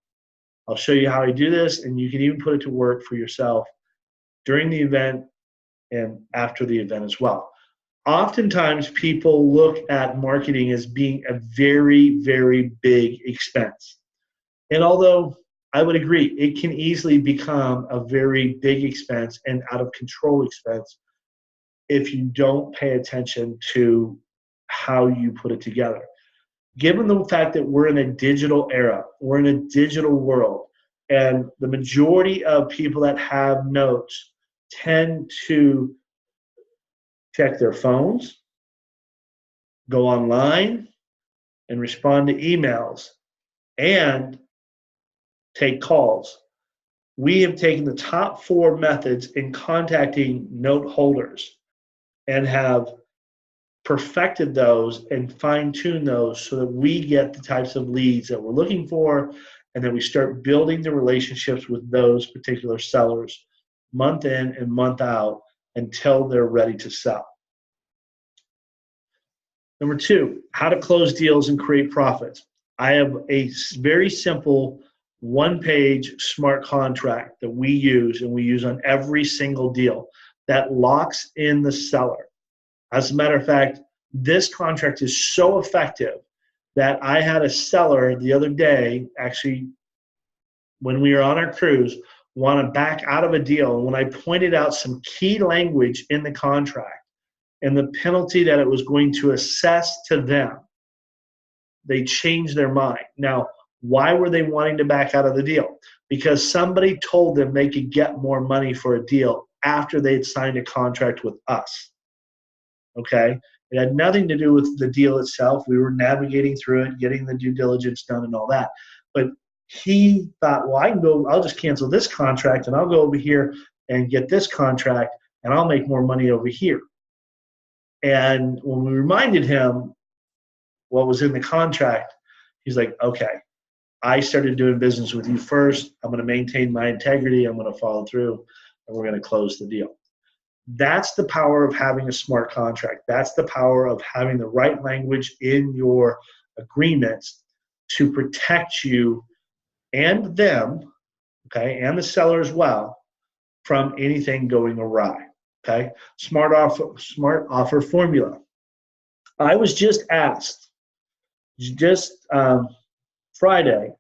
I'll show you how I do this, and you can even put it to work for yourself during the event and after the event as well. Oftentimes, people look at marketing as being a very, very big expense. And although I would agree, it can easily become a very big expense and out of control expense if you don't pay attention to how you put it together. Given the fact that we're in a digital era, we're in a digital world, and the majority of people that have notes tend to check their phones, go online, and respond to emails and take calls. We have taken the top 4 methods in contacting note holders and have perfected those and fine-tuned those so that we get the types of leads that we're looking for, and then we start building the relationships with those particular sellers month in and month out until they're ready to sell. Number 2, how to close deals and create profits. I have a very simple 1-page smart contract that we use, and we use on every single deal, that locks in the seller. As a matter of fact, this contract is so effective that I had a seller the other day, actually, when we were on our cruise, want to back out of a deal. And when I pointed out some key language in the contract and the penalty that it was going to assess to them, they changed their mind. Now, why were they wanting to back out of the deal? Because somebody told them they could get more money for a deal after they'd signed a contract with us. Okay? It had nothing to do with the deal itself. We were navigating through it, getting the due diligence done and all that. But he thought, well, I'll just cancel this contract and I'll go over here and get this contract and I'll make more money over here. And when we reminded him what was in the contract, he's like, okay, I started doing business with you first. I'm going to maintain my integrity. I'm going to follow through, and we're going to close the deal. That's the power of having a smart contract. That's the power of having the right language in your agreements to protect you and them, okay, and the seller as well, from anything going awry. Okay, smart offer formula. I was just asked Friday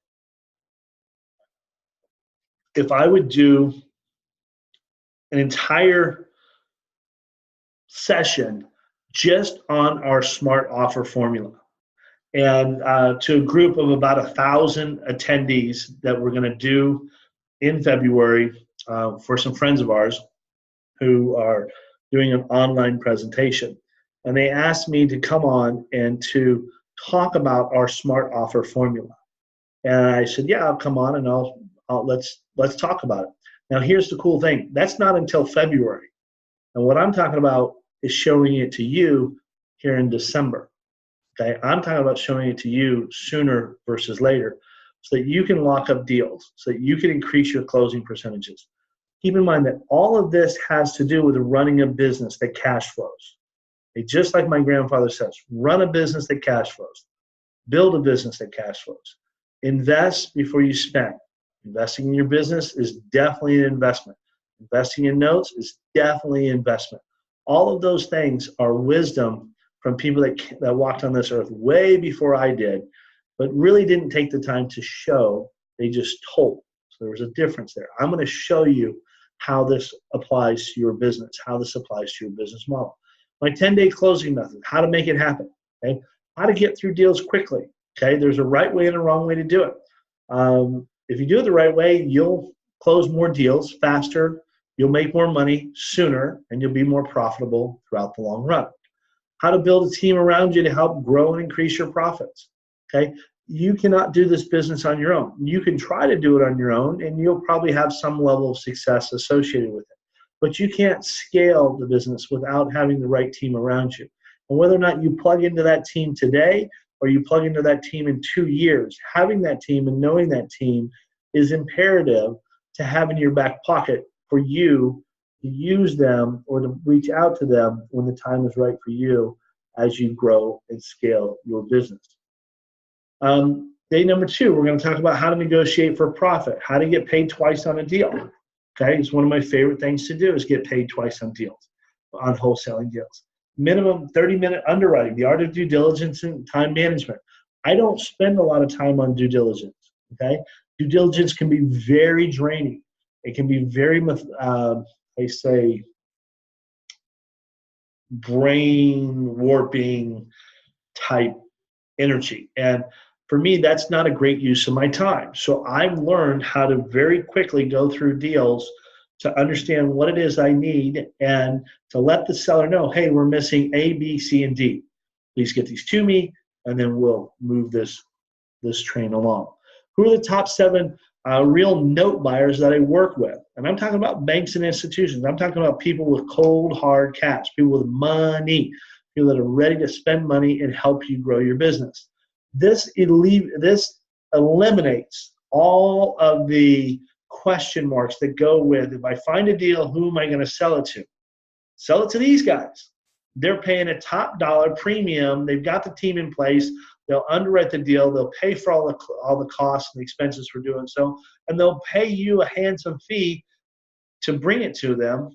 if I would do an entire session just on our smart offer formula, and to a group of about 1,000 attendees that we're going to do in February for some friends of ours who are doing an online presentation. And they asked me to come on and to talk about our smart offer formula. And I said, yeah, I'll come on and let's talk about it. Now, here's the cool thing. That's not until February. And what I'm talking about is showing it to you here in December. Okay, I'm talking about showing it to you sooner versus later so that you can lock up deals, so that you can increase your closing percentages. Keep in mind that all of this has to do with running a business that cash flows. Okay, just like my grandfather says, run a business that cash flows. Build a business that cash flows. Invest before you spend. Investing in your business is definitely an investment. Investing in notes is definitely an investment. All of those things are wisdom from people that walked on this earth way before I did, but really didn't take the time to show. They just told. So there was a difference there. I'm going to show you how this applies to your business, how this applies to your business model. My 10-day closing method, how to make it happen, okay? How to get through deals quickly, okay? There's a right way and a wrong way to do it. If you do it the right way, you'll close more deals faster, you'll make more money sooner, and you'll be more profitable throughout the long run. How to build a team around you to help grow and increase your profits, okay? You cannot do this business on your own. You can try to do it on your own, and you'll probably have some level of success associated with it. But you can't scale the business without having the right team around you. And whether or not you plug into that team today or you plug into that team in 2 years, having that team and knowing that team is imperative to have in your back pocket for you to use them or to reach out to them when the time is right for you as you grow and scale your business. Day number 2, we're going to talk about how to negotiate for profit, how to get paid twice on a deal. Okay, it's one of my favorite things to do is get paid twice on deals, on wholesaling deals. Minimum 30-minute underwriting, the art of due diligence and time management. I don't spend a lot of time on due diligence. Okay, due diligence can be very draining. It can be very, brain warping type energy. And for me, that's not a great use of my time. So I've learned how to very quickly go through deals to understand what it is I need and to let the seller know, hey, we're missing A, B, C, and D. Please get these to me, and then we'll move this train along. who are the top 7 real note buyers that I work with. And I'm talking about banks and institutions. I'm talking about people with cold, hard cash, people with money, people that are ready to spend money and help you grow your business. This eliminates all of the question marks that go with, if I find a deal, who am I going to sell it to? Sell it to these guys. They're paying a top dollar premium. They've got the team in place. They'll underwrite the deal. They'll pay for all the costs and the expenses for doing so, and they'll pay you a handsome fee to bring it to them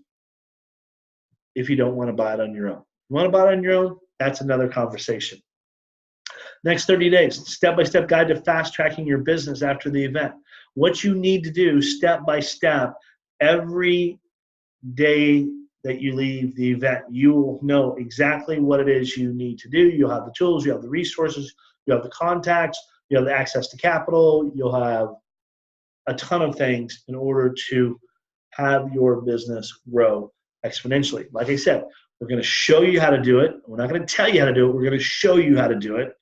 if you don't want to buy it on your own. You want to buy it on your own? That's another conversation. Next 30 days, step-by-step guide to fast-tracking your business after the event. What you need to do step by step every day that you leave the event. You will know exactly what it is you need to do. You'll have the tools, you have the resources, you have the contacts, you have the access to capital, you'll have a ton of things in order to have your business grow exponentially. Like I said, we're going to show you how to do it. We're not going to tell you how to do it. We're going to show you how to do it.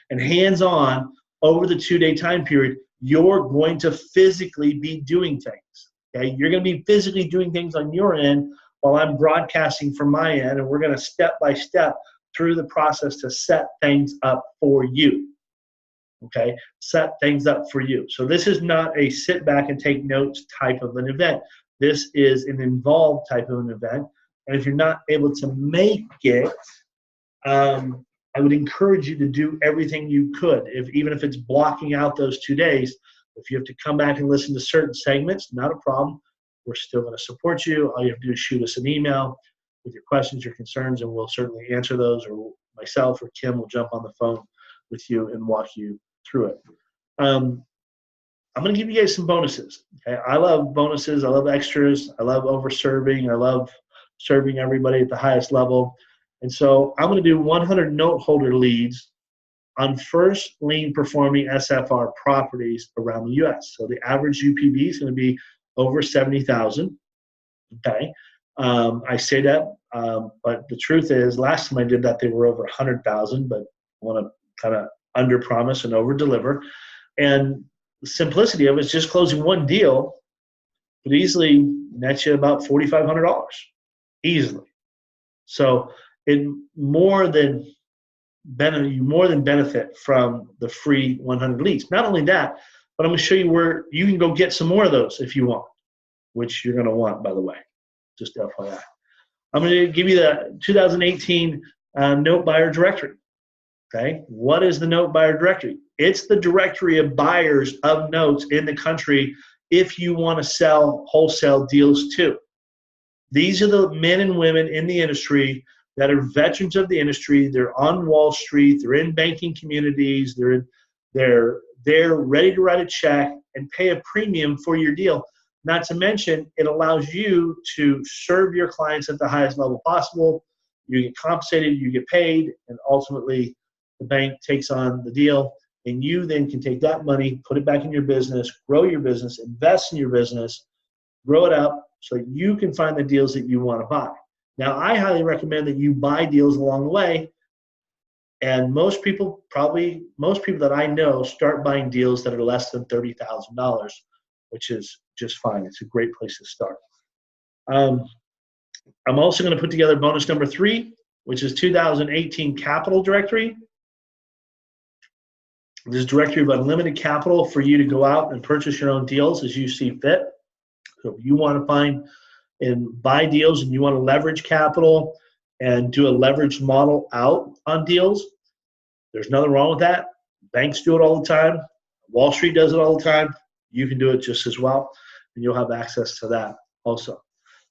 And hands-on, over the 2-day time period, you're going to physically be doing things. Okay? You're going to be physically doing things on your end while I'm broadcasting from my end, and we're going to step by step through the process to set things up for you. Okay? Set things up for you. So this is not a sit back and take notes type of an event. This is an involved type of an event. And if you're not able to make it, I would encourage you to do everything you could, even if it's blocking out those 2 days. If you have to come back and listen to certain segments, not a problem. We're still going to support you. All you have to do is shoot us an email with your questions, your concerns, and we'll certainly answer those, or myself or Kim will jump on the phone with you and walk you through it. I'm going to give you guys some bonuses. Okay? I love bonuses. I love extras. I love over-serving. I love serving everybody at the highest level. And so I'm going to do 100 note holder leads on first lien performing SFR properties around the U.S. So the average UPB is going to be over 70,000. Okay. I say that, but the truth is, last time I did that, they were over 100,000, but I want to kind of under promise and over deliver. And the simplicity of it is just closing one deal could easily net you about $4,500 easily. So it more than benefit from the free 100 leads. Not only that, but I'm going to show you where you can go get some more of those if you want, which you're going to want, by the way, just FYI. I'm going to give you the 2018 Note Buyer Directory. Okay, what is the Note Buyer Directory? It's the directory of buyers of notes in the country if you want to sell wholesale deals too. These are the men and women in the industry that are veterans of the industry. They're on Wall Street. They're in banking communities. They're ready to write a check and pay a premium for your deal. Not to mention, it allows you to serve your clients at the highest level possible. You get compensated, you get paid, and ultimately the bank takes on the deal. And you then can take that money, put it back in your business, grow your business, invest in your business, grow it up so that you can find the deals that you want to buy. Now, I highly recommend that you buy deals along the way. And most people that I know start buying deals that are less than $30,000, which is just fine. It's a great place to start. I'm also going to put together bonus number 3, which is 2018 Capital Directory. This is a directory of unlimited capital for you to go out and purchase your own deals as you see fit. So if you want to find and buy deals and you want to leverage capital and do a leverage model out on deals, there's nothing wrong with that. Banks do it all the time. Wall Street does it all the time. You can do it just as well, and you'll have access to that also.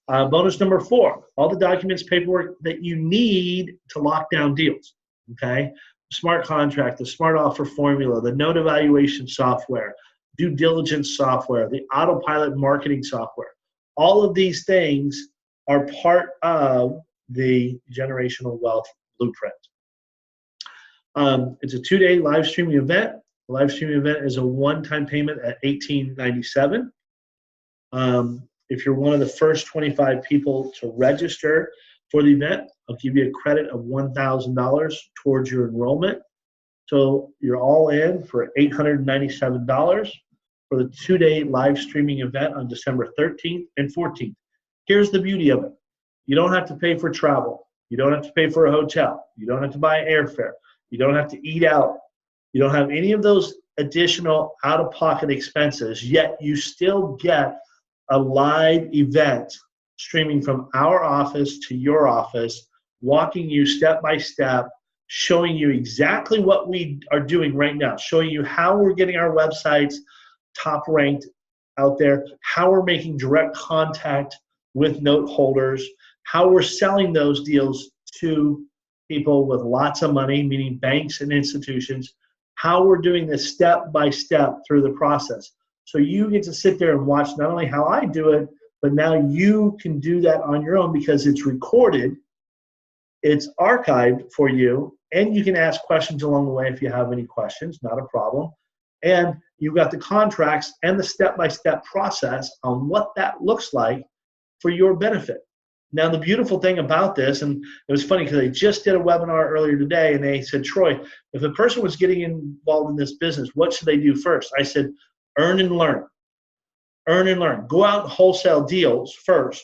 Bonus number 4, all the documents, paperwork that you need to lock down deals, okay? Smart contract, the smart offer formula, the note evaluation software, due diligence software, the autopilot marketing software. All of these things are part of the generational wealth blueprint. It's a 2-day live streaming event. The live streaming event is a one-time payment at $18.97. If you're one of the first 25 people to register for the event, I'll give you a credit of $1,000 towards your enrollment. So you're all in for $897. for the 2-day live streaming event on December 13th and 14th. Here's the beauty of it. You don't have to pay for travel. You don't have to pay for a hotel. You don't have to buy airfare. You don't have to eat out. You don't have any of those additional out-of-pocket expenses, yet you still get a live event streaming from our office to your office, walking you step by step, showing you exactly what we are doing right now, showing you how we're getting our websites top ranked out there, how we're making direct contact with note holders, how we're selling those deals to people with lots of money, meaning banks and institutions, how we're doing this step by step through the process. So you get to sit there and watch not only how I do it, but now you can do that on your own because it's recorded, it's archived for you, and you can ask questions along the way if you have any questions, not a problem. And you've got the contracts and the step-by-step process on what that looks like for your benefit. Now, the beautiful thing about this, and it was funny because I just did a webinar earlier today, and they said, Troy, if a person was getting involved in this business, what should they do first? I said, earn and learn. Earn and learn. Go out and wholesale deals first,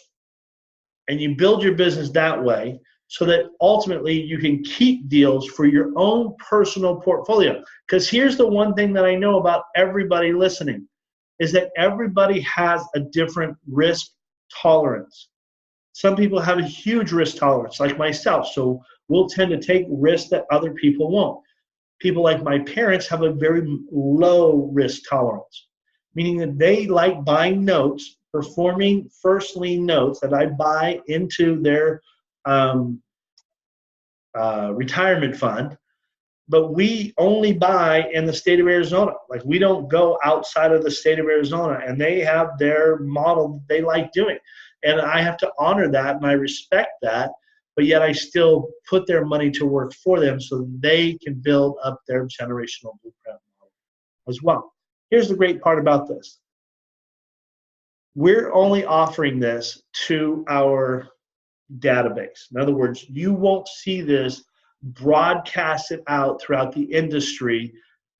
and you build your business that way so that ultimately you can keep deals for your own personal portfolio. Because here's the one thing that I know about everybody listening, is that everybody has a different risk tolerance. Some people have a huge risk tolerance, like myself, so we'll tend to take risks that other people won't. People like my parents have a very low risk tolerance, meaning that they like buying notes, performing first lien notes that I buy into their retirement fund, but we only buy in the state of Arizona. Like, we don't go outside of the state of Arizona, and they have their model they like doing. And I have to honor that, and I respect that, but yet I still put their money to work for them so they can build up their generational blueprint model as well. Here's the great part about this. We're only offering this to our database. In other words, you won't see this broadcasted out throughout the industry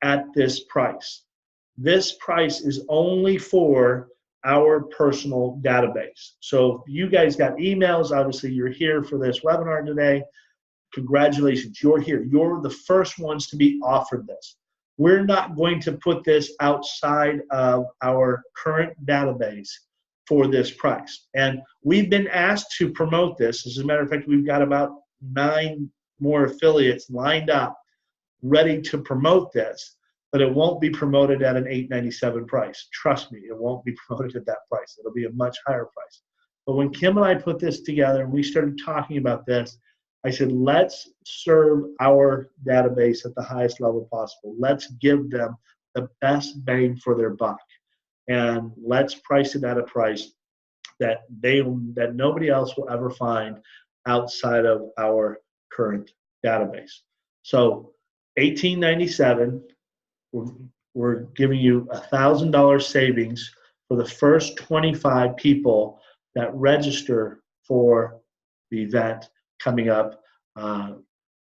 at this price. This price is only for our personal database. So if you guys got emails, obviously you're here for this webinar today. Congratulations, you're here. You're the first ones to be offered this. We're not going to put this outside of our current database for this price. And we've been asked to promote this. As a matter of fact, we've got about 9 more affiliates lined up, ready to promote this, but it won't be promoted at an $8.97 price. Trust me, it won't be promoted at that price. It'll be a much higher price. But when Kim and I put this together and we started talking about this, I said, let's serve our database at the highest level possible. Let's give them the best bang for their buck. And let's price it at a price that nobody else will ever find outside of our current database. So $18.97, we're giving you $1,000 savings for the first 25 people that register for the event coming up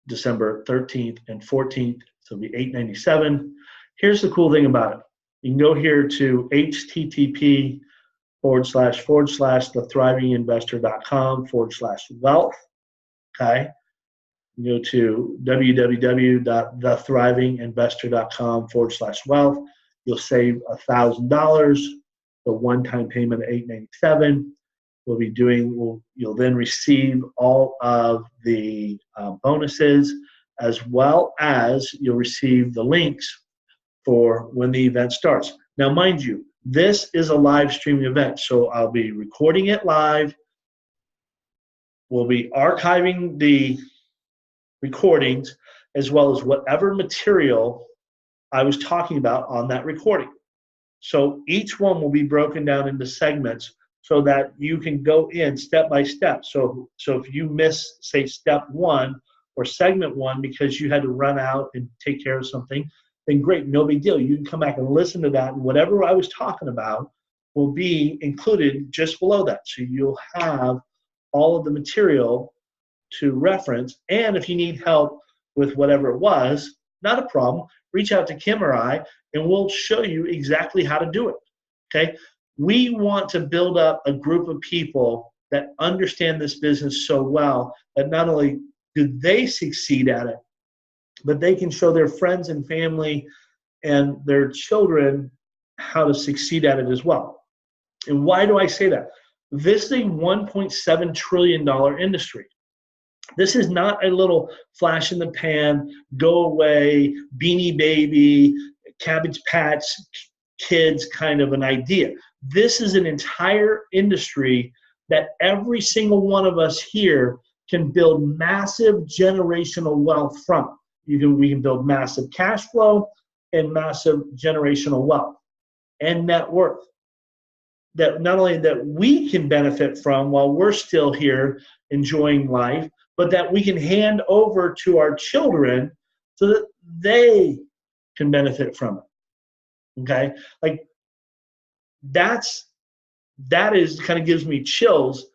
December 13th and 14th. So it'll be $8.97. Here's the cool thing about it. You can go here to http://thethriving.investor.com/wealth. Okay. You go to www.thethriving.investor.com/wealth. You'll save $1,000. The one-time payment of $8.97. You'll then receive all of the bonuses, as well as you'll receive the links for when the event starts. Now, mind you, this is a live streaming event, so I'll be recording it live. We'll be archiving the recordings, as well as whatever material I was talking about on that recording. So each one will be broken down into segments so that you can go in step by step. So if you miss, say, step 1 or segment 1 because you had to run out and take care of something, then great, no big deal. You can come back and listen to that, and whatever I was talking about will be included just below that. So you'll have all of the material to reference, and if you need help with whatever it was, not a problem. reach out to Kim or I, and we'll show you exactly how to do it, okay? We want to build up a group of people that understand this business so well that not only do they succeed at it, but they can show their friends and family and their children how to succeed at it as well. And why do I say that? This is a $1.7 trillion industry. This is not a little flash in the pan, go away, Beanie Baby, Cabbage Patch Kids kind of an idea. This is an entire industry that every single one of us here can build massive generational wealth from. We can build massive cash flow and massive generational wealth and net worth. That not only that we can benefit from while we're still here enjoying life, but that we can hand over to our children so that they can benefit from it. Okay? Like that is kind of gives me chills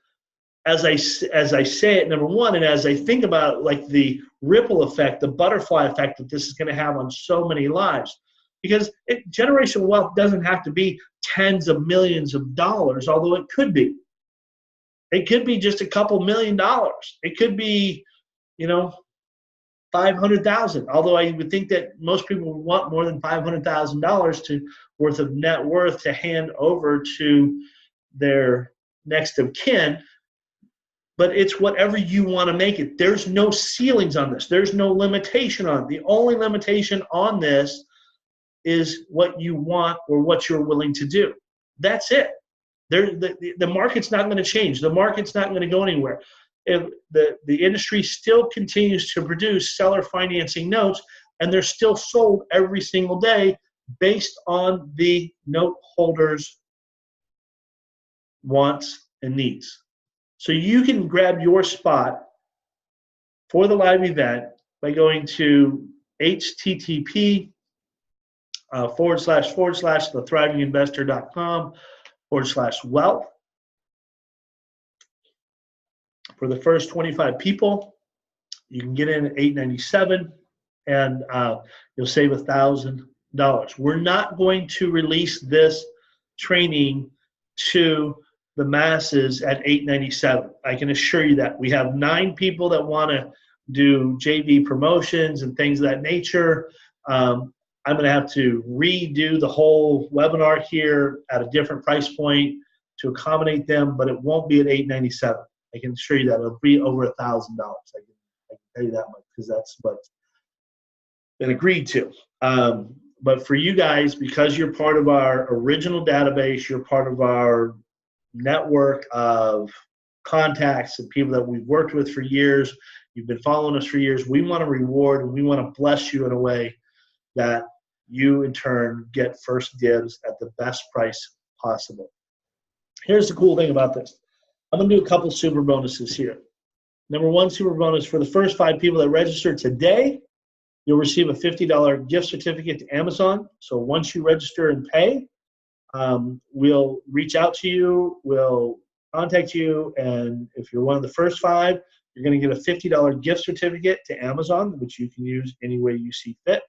as I say it, number one, and as I think about like the ripple effect, the butterfly effect that this is going to have on so many lives. Because generational wealth doesn't have to be tens of millions of dollars, although it could be. It could be just a couple $1 million. It could be, $500,000. Although I would think that most people would want more than $500,000 worth of net worth to hand over to their next of kin. But it's whatever you want to make it. There's no ceilings on this. There's no limitation on it. The only limitation on this is what you want or what you're willing to do. That's it. The market's not going to change. The market's not going to go anywhere. The industry still continues to produce seller financing notes, and they're still sold every single day based on the note holders' wants and needs. So you can grab your spot for the live event by going to http / thethriving-investor.com/wealth. For the first 25 people, you can get in at $897, and you'll save $1,000. We're not going to release this training to the masses at $897. I can assure you that. We have 9 people that want to do JV promotions and things of that nature. I'm going to have to redo the whole webinar here at a different price point to accommodate them, but it won't be at $897. I can assure you that it'll be over $1,000. I can tell you that much because that's what's been agreed to. But for you guys, because you're part of our original database, you're part of our network of contacts and people that we've worked with for years, you've been following us for years, we want to reward and we want to bless you in a way that you in turn get first dibs at the best price possible. Here's the cool thing about this. I'm going to do a couple super bonuses here. Number one super bonus, for the first 5 people that register today, you'll receive a $50 gift certificate to Amazon. So once you register and pay, we'll reach out to you, we'll contact you, and if you're one of the first 5, you're going to get a $50 gift certificate to Amazon, which you can use any way you see fit.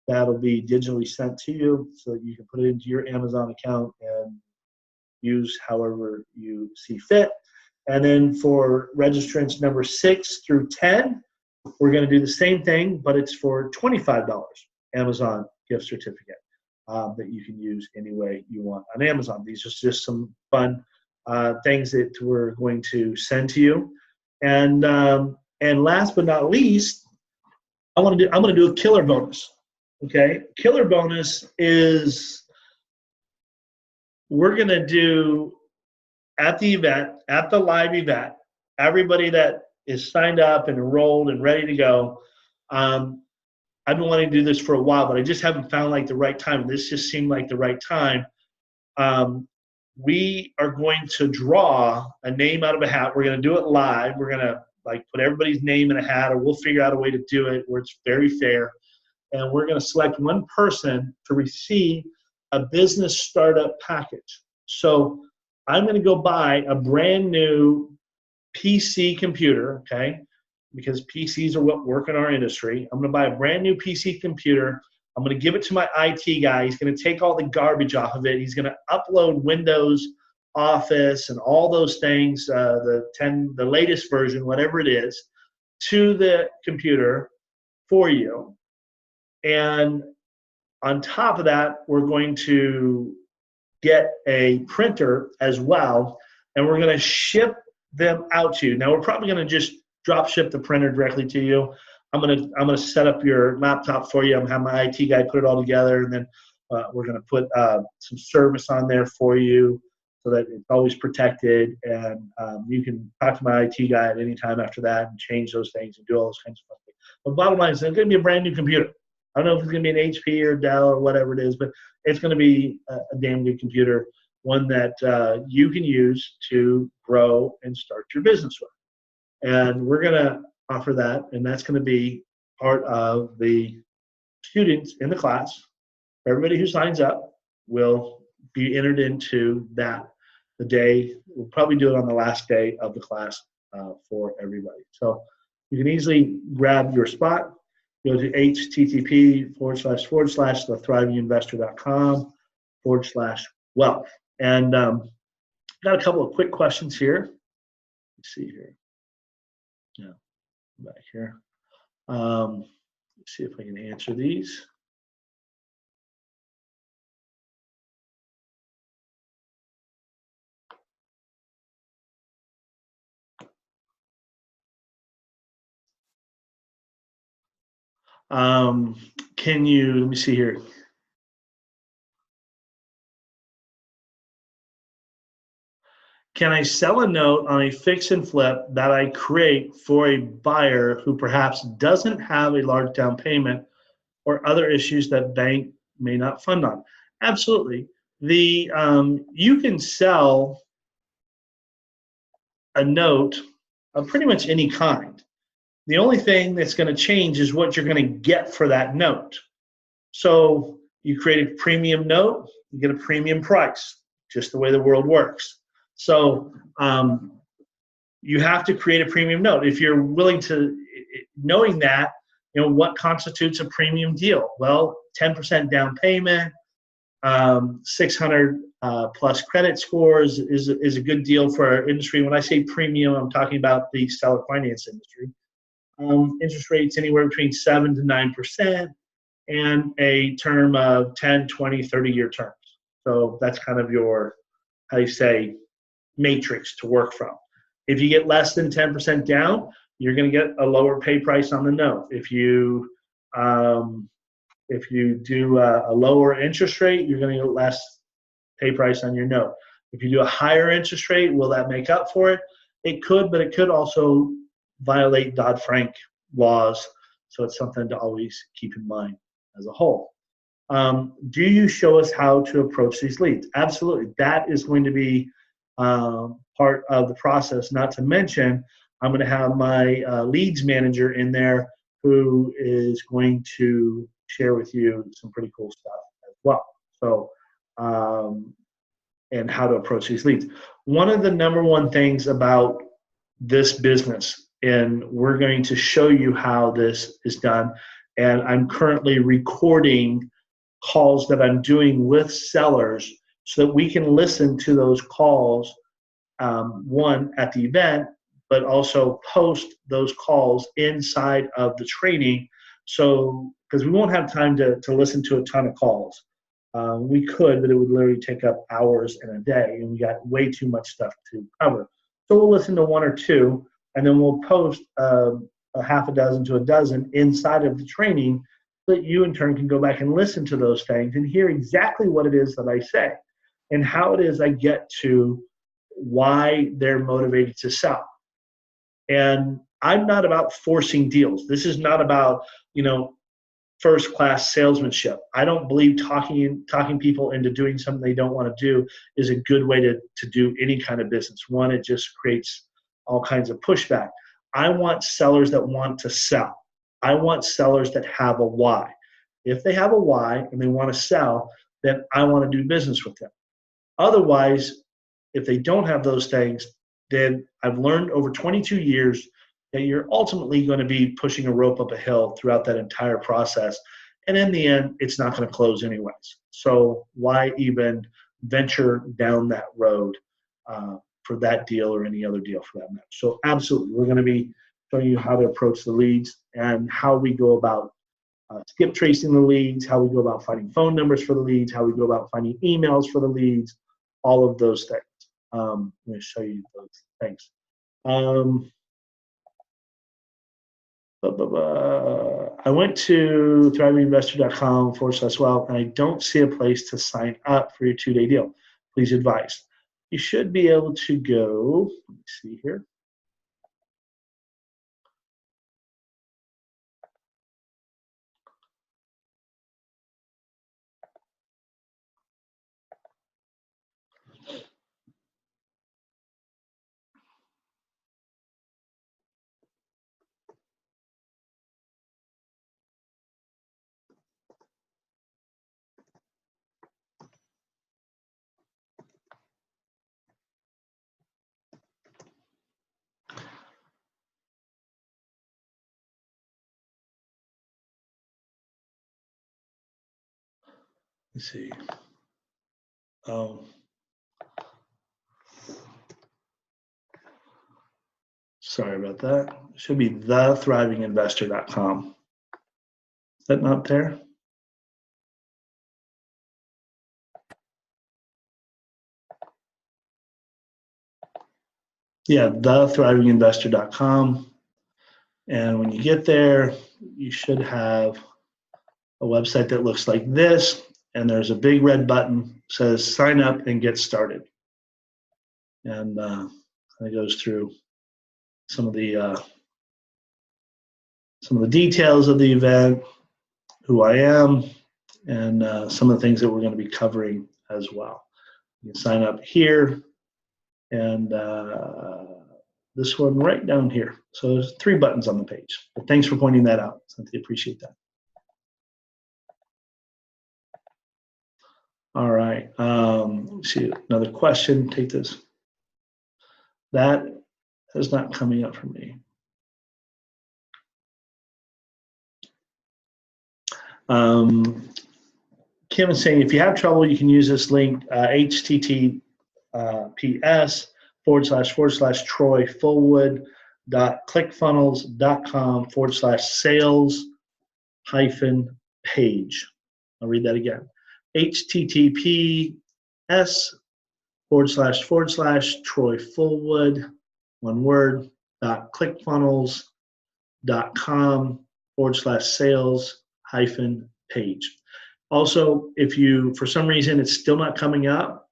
That'll be digitally sent to you so that you can put it into your Amazon account and use however you see fit. And then for registrants number 6 through 10, we're going to do the same thing, but it's for $25 Amazon gift certificate that you can use any way you want on Amazon. These are just some fun things that we're going to send to you. And last but not least, I'm going to do a killer bonus. Okay, killer bonus is we're going to do at the event, at the live event, everybody that is signed up and enrolled and ready to go. I've been wanting to do this for a while, but I just haven't found like the right time. This just seemed like the right time. We are going to draw a name out of a hat. We're going to do it live. We're going to like put everybody's name in a hat, or we'll figure out a way to do it where it's very fair. And we're going to select one person to receive a business startup package. So I'm going to go buy a brand new PC computer, okay, because PCs are what work in our industry. I'm going to buy a brand new PC computer. I'm going to give it to my IT guy. He's going to take all the garbage off of it. He's going to upload Windows, Office, and all those things, the latest version, whatever it is, to the computer for you. And on top of that, we're going to get a printer as well, and we're going to ship them out to you. Now, we're probably going to just drop ship the printer directly to you. I'm gonna set up your laptop for you. I'm gonna have my IT guy put it all together, and then we're gonna put some service on there for you so that it's always protected. And you can talk to my IT guy at any time after that and change those things and do all those kinds of stuff. But bottom line is, it's gonna be a brand new computer. I don't know if it's gonna be an HP or Dell or whatever it is, but it's gonna be a damn good computer, one that you can use to grow and start your business with. And we're gonna offer that, and that's going to be part of the students in the class. Everybody who signs up will be entered into that. We'll probably do it on the last day of the class for everybody. So you can easily grab your spot. Go to http://thethivinginvestor.com/wealth. And got a couple of quick questions here. Let's see here. Yeah. Back here. Let's see if I can answer these. Let me see here. Can I sell a note on a fix and flip that I create for a buyer who perhaps doesn't have a large down payment or other issues that bank may not fund on? Absolutely. You can sell a note of pretty much any kind. The only thing that's going to change is what you're going to get for that note. So you create a premium note, you get a premium price, just the way the world works. So you have to create a premium note. If you're willing to, knowing that, what constitutes a premium deal? Well, 10% down payment, 600 plus credit scores is a good deal for our industry. When I say premium, I'm talking about the seller finance industry. Interest rates anywhere between 7 to 9%, and a term of 10, 20, 30-year terms. So that's kind of your, matrix to work from. If you get less than 10% down, you're going to get a lower pay price on the note. If you do a lower interest rate, you're going to get less pay price on your note. If you do a higher interest rate, will that make up for it? It could, but it could also violate Dodd-Frank laws. So it's something to always keep in mind as a whole. Do you show us how to approach these leads? Absolutely. That is going to be part of the process. Not to mention, I'm going to have my leads manager in there who is going to share with you some pretty cool stuff as well. So, and how to approach these leads. One of the number one things about this business, and we're going to show you how this is done, and I'm currently recording calls that I'm doing with sellers so that we can listen to those calls, one, at the event, but also post those calls inside of the training. So, because we won't have time to listen to a ton of calls. We could, but it would literally take up hours in a day, and we got way too much stuff to cover. So we'll listen to one or two, and then we'll post a half a dozen to a dozen inside of the training so that you in turn can go back and listen to those things and hear exactly what it is that I say and how it is I get to why they're motivated to sell. And I'm not about forcing deals. This is not about, first-class salesmanship. I don't believe talking people into doing something they don't want to do is a good way to do any kind of business. One, it just creates all kinds of pushback. I want sellers that want to sell. I want sellers that have a why. If they have a why and they want to sell, then I want to do business with them. Otherwise, if they don't have those things, then I've learned over 22 years that you're ultimately going to be pushing a rope up a hill throughout that entire process. And in the end, it's not going to close anyways. So why even venture down that road for that deal or any other deal for that matter? So absolutely, we're going to be showing you how to approach the leads and how we go about skip tracing the leads, how we go about finding phone numbers for the leads, how we go about finding emails for the leads, all of those things. I'm going to show you those things. I went to thrivinginvestor.com/wealth, and I don't see a place to sign up for your 2-day deal. Please advise. You should be able to go, let me see here. Let's see. Sorry about that. It should be thethrivinginvestor.com. Is that not there? Yeah, thethrivinginvestor.com. And when you get there, you should have a website that looks like this. And there's a big red button that says sign up and get started. And it goes through some of the details of the event, who I am, and some of the things that we're going to be covering as well. You can sign up here and this one right down here. So there's 3 buttons on the page. But thanks for pointing that out, Cynthia. Appreciate that. All right. Let's see another question. Take this. That is not coming up for me. Kim is saying if you have trouble, you can use this link, https://troyfullwood.clickfunnels.com/sales-page. I'll read that again. https://troyfullwood, one word, .clickfunnels.com/sales-page. Also, if you, for some reason, it's still not coming up,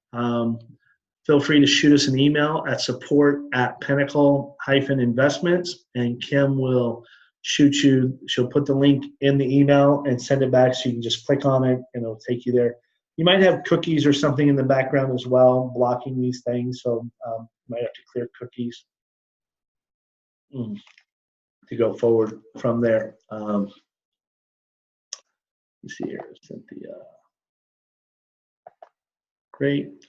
feel free to shoot us an email at support@pinnacle-investments, and Kim will shoot you. She'll put the link in the email and send it back so you can just click on it and it'll take you there. You might have cookies or something in the background as well blocking these things, so you might have to clear cookies to go forward from there. Let's see here, Cynthia. Great.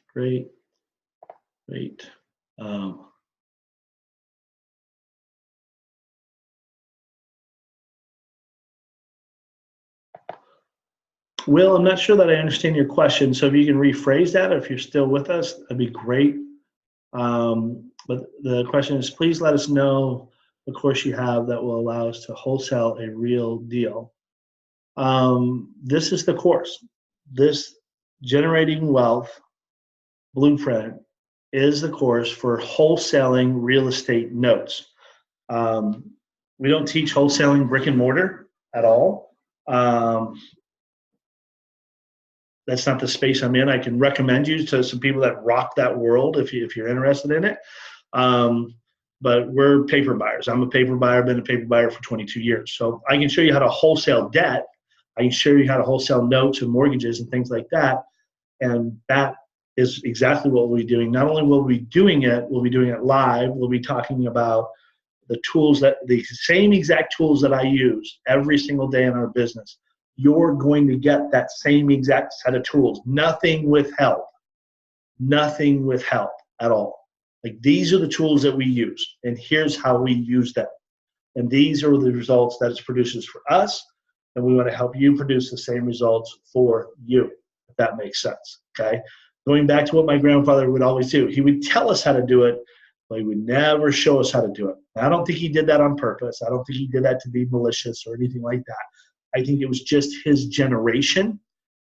Will, I'm not sure that I understand your question, so if you can rephrase that, or if you're still with us, that'd be great. But the question is, please let us know the course you have that will allow us to wholesale a real deal. This is the course. This Generating Wealth Blueprint is the course for wholesaling real estate notes. We don't teach wholesaling brick and mortar at all. That's not the space I'm in. I can recommend you to some people that rock that world if you're interested in it. But we're paper buyers. I'm a paper buyer, been a paper buyer for 22 years. So I can show you how to wholesale debt. I can show you how to wholesale notes and mortgages and things like that. And that is exactly what we'll be doing. Not only will we be doing it, we'll be doing it live. We'll be talking about the tools the same exact tools that I use every single day in our business. You're going to get that same exact set of tools. Nothing withheld. Nothing withheld at all. Like, these are the tools that we use, and here's how we use them. And these are the results that it produces for us. and we want to help you produce the same results for you, if that makes sense, okay? Going back to what my grandfather would always do, he would tell us how to do it, but he would never show us how to do it. I don't think he did that on purpose. I don't think he did that to be malicious or anything like that. I think it was just his generation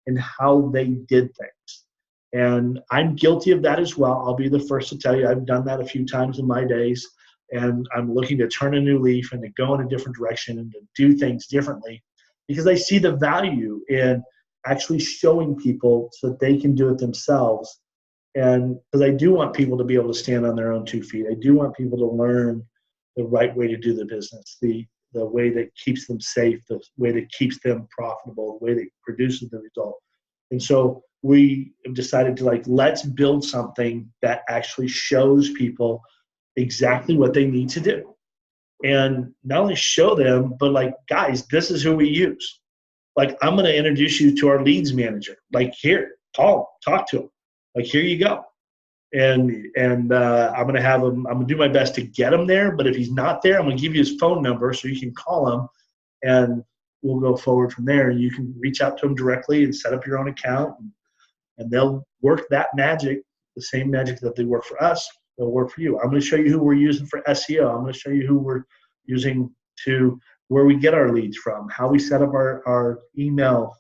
and how they did things. And I'm guilty of that as well. I'll be the first to tell you I've done that a few times in my days, and I'm looking to turn a new leaf and to go in a different direction and to do things differently because I see the value in actually showing people so that they can do it themselves. And because I do want people to be able to stand on their own 2 feet. I do want people to learn the right way to do the business, the way that keeps them safe, the way that keeps them profitable, the way that produces the result. And so we have decided to let's build something that actually shows people exactly what they need to do. And not only show them, but guys, this is who we use. I'm going to introduce you to our leads manager. Here, call him, talk to him. Here you go. And I'm going to have him, I'm going to do my best to get him there. But if he's not there, I'm going to give you his phone number so you can call him and we'll go forward from there. And you can reach out to him directly and set up your own account. And they'll work that magic, the same magic that they work for us, they'll work for you. I'm going to show you who we're using for SEO. I'm going to show you who we're using to where we get our leads from, how we set up our email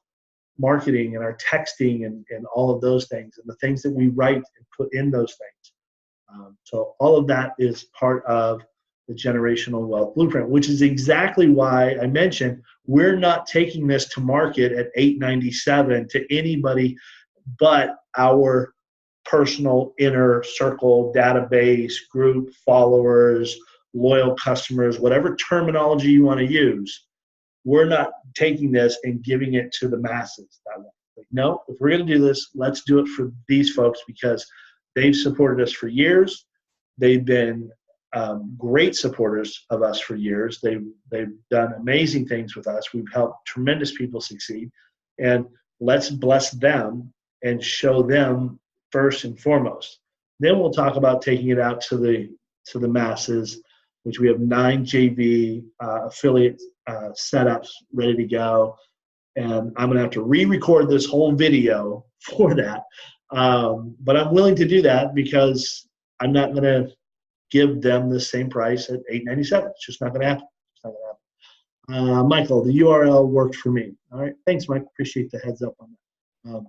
marketing and our texting and all of those things and the things that we write and put in those things. So all of that is part of the Generational Wealth Blueprint, which is exactly why I mentioned we're not taking this to market at $897 to anybody but our personal inner circle, database, group, followers, loyal customers, whatever terminology you want to use. We're not taking this and giving it to the masses that way. No, if we're going to do this, let's do it for these folks because they've supported us for years. They've been great supporters of us for years. They've done amazing things with us. We've helped tremendous people succeed. And let's bless them and show them first and foremost. Then we'll talk about taking it out to the masses, which we have 9 JV affiliate setups ready to go. And I'm going to have to re-record this whole video for that. But I'm willing to do that because I'm not going to give them the same price at $897. It's just not going to happen. It's not going to happen. Michael, the URL worked for me. All right. Thanks, Mike. Appreciate the heads up on that.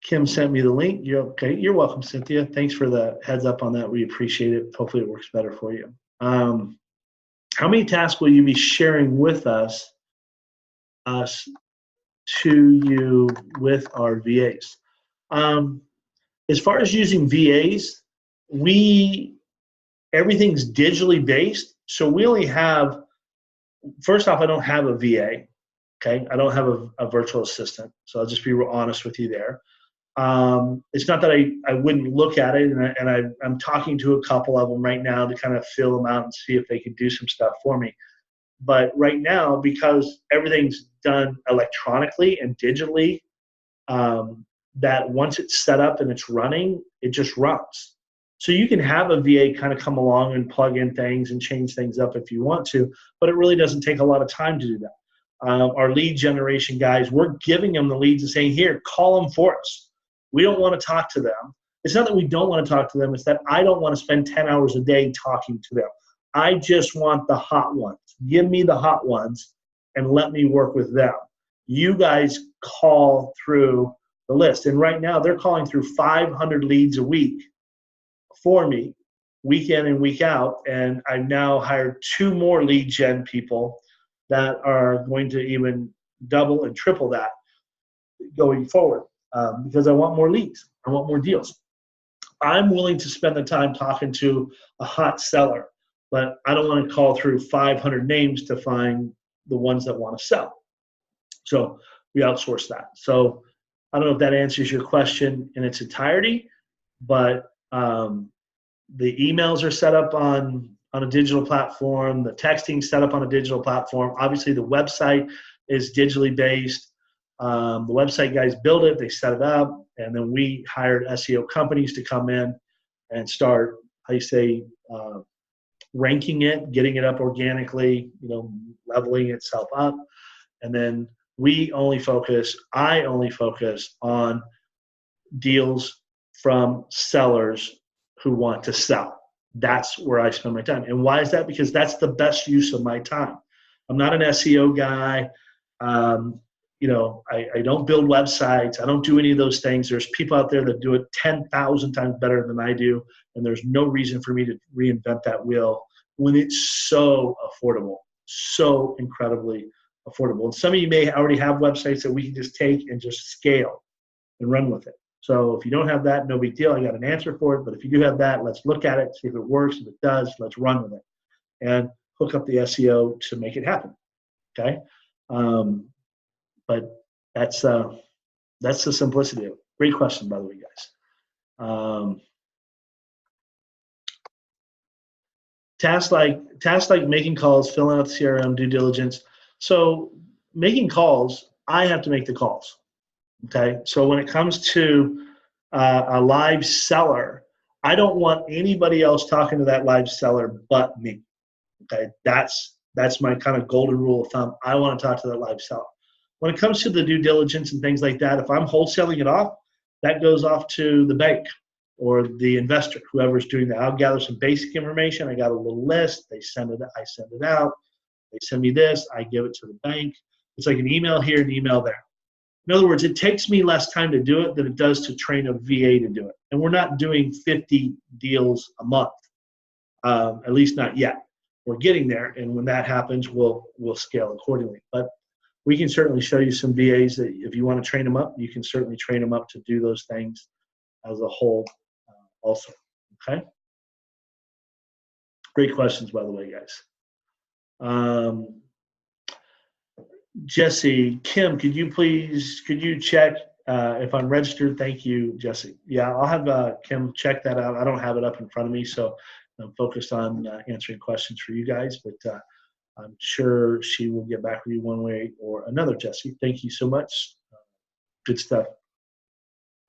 Kim sent me the link. You're okay. You're welcome, Cynthia. Thanks for the heads up on that. We appreciate it. Hopefully it works better for you. How many tasks will you be sharing with us to you with our VAs? As far as using VAs, everything's digitally based. So we only have, first off, I don't have a VA. Okay. I don't have a virtual assistant. So I'll just be real honest with you there. It's not that I wouldn't look at it, and I'm talking to a couple of them right now to kind of fill them out and see if they could do some stuff for me. But right now, because everything's done electronically and digitally, that once it's set up and it's running, it just runs. So you can have a VA kind of come along and plug in things and change things up if you want to, but it really doesn't take a lot of time to do that. Our lead generation guys, we're giving them the leads and saying, here, call them for us. We don't want to talk to them. It's not that we don't want to talk to them. It's that I don't want to spend 10 hours a day talking to them. I just want the hot ones. Give me the hot ones and let me work with them. You guys call through the list. And right now they're calling through 500 leads a week for me, week in and week out. And I've now hired 2 more lead gen people that are going to even double and triple that going forward. Because I want more leads. I want more deals. I'm willing to spend the time talking to a hot seller, but I don't want to call through 500 names to find the ones that want to sell. So we outsource that. So I don't know if that answers your question in its entirety, but the emails are set up on a digital platform. The texting set up on a digital platform. Obviously, the website is digitally based. The website guys build it, they set it up, and then we hired SEO companies to come in and start, ranking it, getting it up organically, leveling itself up. And then I only focus on deals from sellers who want to sell. That's where I spend my time. And why is that? Because that's the best use of my time. I'm not an SEO guy. I don't build websites. I don't do any of those things. There's people out there that do it 10,000 times better than I do. And there's no reason for me to reinvent that wheel when it's so affordable, so incredibly affordable. And some of you may already have websites that we can just take and just scale and run with it. So if you don't have that, no big deal. I got an answer for it. But if you do have that, let's look at it, see if it works. If it does, let's run with it and hook up the SEO to make it happen. Okay. But that's the simplicity of it. Great question, by the way, guys. Tasks like making calls, filling out the CRM, due diligence. So making calls, I have to make the calls. Okay. So when it comes to a live seller, I don't want anybody else talking to that live seller but me. Okay. That's my kind of golden rule of thumb. I want to talk to that live seller. When it comes to the due diligence and things like that, if I'm wholesaling it off, that goes off to the bank or the investor, whoever's doing that. I'll gather some basic information. I got a little list. I send it out. They send me this. I give it to the bank. It's like an email here, an email there. In other words, it takes me less time to do it than it does to train a VA to do it. And we're not doing 50 deals a month, at least not yet. We're getting there, and when that happens, we'll scale accordingly. But we can certainly show you some VAs that if you want to train them up, you can certainly train them up to do those things as a whole also. Okay? Great questions, by the way, guys. Jesse, Kim, could you check if I'm registered? Thank you, Jesse. Yeah, I'll have Kim check that out. I don't have it up in front of me, so I'm focused on answering questions for you guys, but I'm sure she will get back with you one way or another, Jesse. Thank you so much. Good stuff.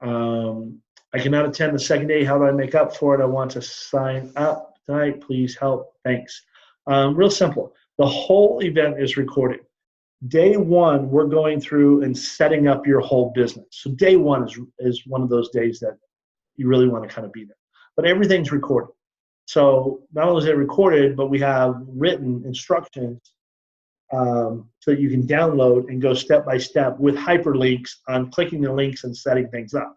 I cannot attend the second day. How do I make up for it? I want to sign up tonight. Please help. Thanks. Real simple. The whole event is recorded. Day one, we're going through and setting up your whole business. So day one is one of those days that you really want to kind of be there. But everything's recorded. So not only is it recorded, but we have written instructions so that you can download and go step by step with hyperlinks on clicking the links and setting things up.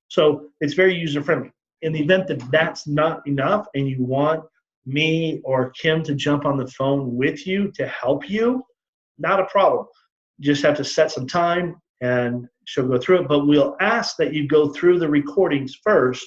So it's very user-friendly. In the event that that's not enough and you want me or Kim to jump on the phone with you to help you, not a problem. You just have to set some time and she'll go through it. But we'll ask that you go through the recordings first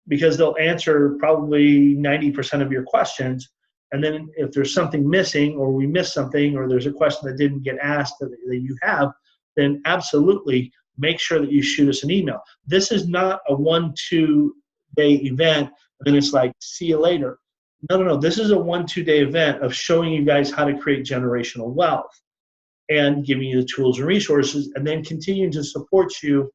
because they'll answer probably 90% of your questions. And then if there's something missing or we miss something or there's a question that didn't get asked that you have, then absolutely make sure that you shoot us an email. This is not a 1-2 day event and then it's like, see you later. No. This is a 1-2 day event of showing you guys how to create generational wealth and giving you the tools and resources and then continuing to support you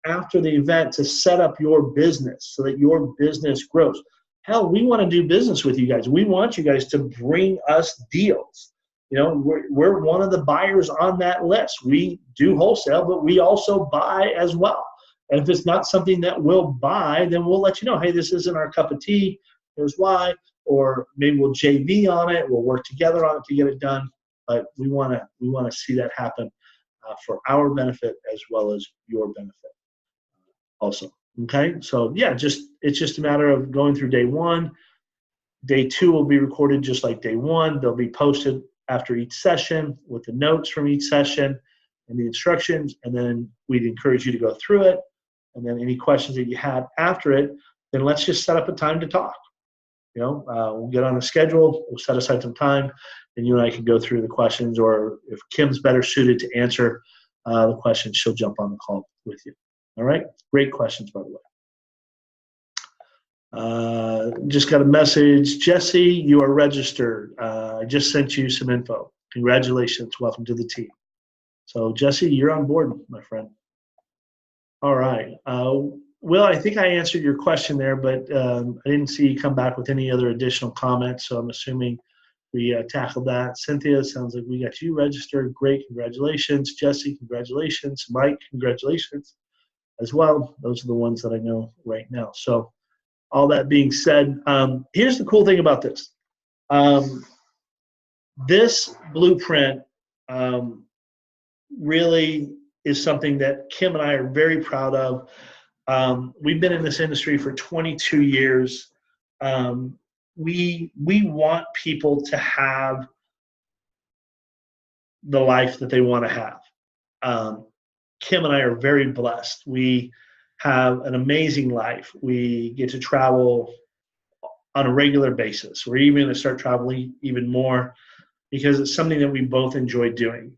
after the event to set up your business so that your business grows. Hell, we want to do business with you guys. We want you guys to bring us deals. You know, we're one of the buyers on that list. We do wholesale, but we also buy as well. And if it's not something that we'll buy, then we'll let you know, hey, this isn't our cup of tea. Here's why. Or maybe we'll JV on it. We'll work together on it to get it done. But we want to see that happen for our benefit as well as your benefit also. Okay, so yeah, it's just a matter of going through day one. Day two will be recorded just like day one. They'll be posted after each session with the notes from each session and the instructions, and then we'd encourage you to go through it. And then any questions that you had after it, then let's just set up a time to talk. You know, we'll get on a schedule, we'll set aside some time, and you and I can go through the questions, or if Kim's better suited to answer the questions, she'll jump on the call with you. All right, great questions, by the way. Just got a message. Jesse, you are registered. I just sent you some info. Congratulations, welcome to the team. So Jesse, you're on board, my friend. All right. Will, I think I answered your question there, but I didn't see you come back with any other additional comments, so I'm assuming We tackled that. Cynthia, sounds like we got you registered. Great, congratulations. Jesse, congratulations. Mike, congratulations as well. Those are the ones that I know right now. So all that being said, here's the cool thing about this. This blueprint really is something that Kim and I are very proud of. We've been in this industry for 22 years. We want people to have the life that they want to have. Kim and I are very blessed. We have an amazing life. We get to travel on a regular basis. We're even going to start traveling even more because it's something that we both enjoy doing.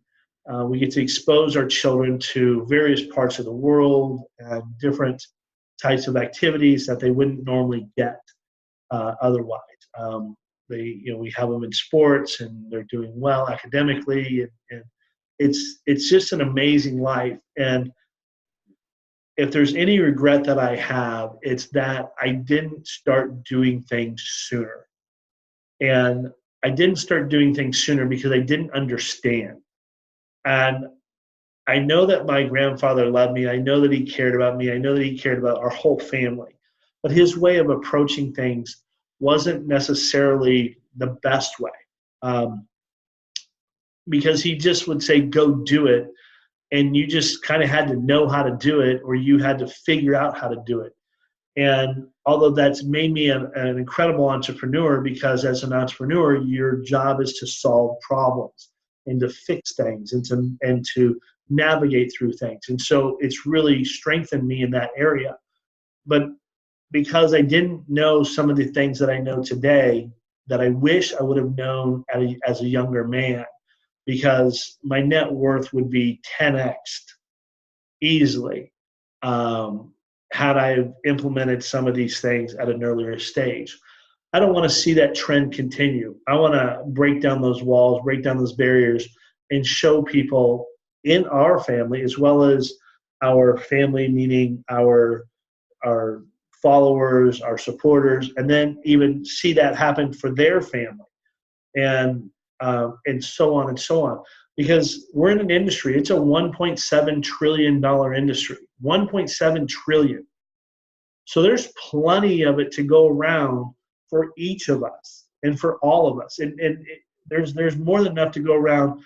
We get to expose our children to various parts of the world and different types of activities that they wouldn't normally get otherwise. We have them in sports and they're doing well academically, and it's just an amazing life. And if there's any regret that I have, it's that I didn't start doing things sooner. And I didn't start doing things sooner because I didn't understand. And I know that my grandfather loved me. I know that he cared about me. I know that he cared about our whole family. But his way of approaching things wasn't necessarily the best way, because he just would say, go do it. And you just kind of had to know how to do it, or you had to figure out how to do it. And although that's made me an incredible entrepreneur, because as an entrepreneur, your job is to solve problems and to fix things and to navigate through things. And so it's really strengthened me in that area. But because I didn't know some of the things that I know today that I wish I would have known as a younger man, because my net worth would be 10x'd easily had I implemented some of these things at an earlier stage. I don't want to see that trend continue. I want to break down those walls, break down those barriers, and show people in our family, as well as our family, meaning our followers, our supporters, and then even see that happen for their family, and so on and so on. Because we're in an industry, it's a $1.7 trillion industry, 1.7 trillion. So there's plenty of it to go around for each of us and for all of us. And there's more than enough to go around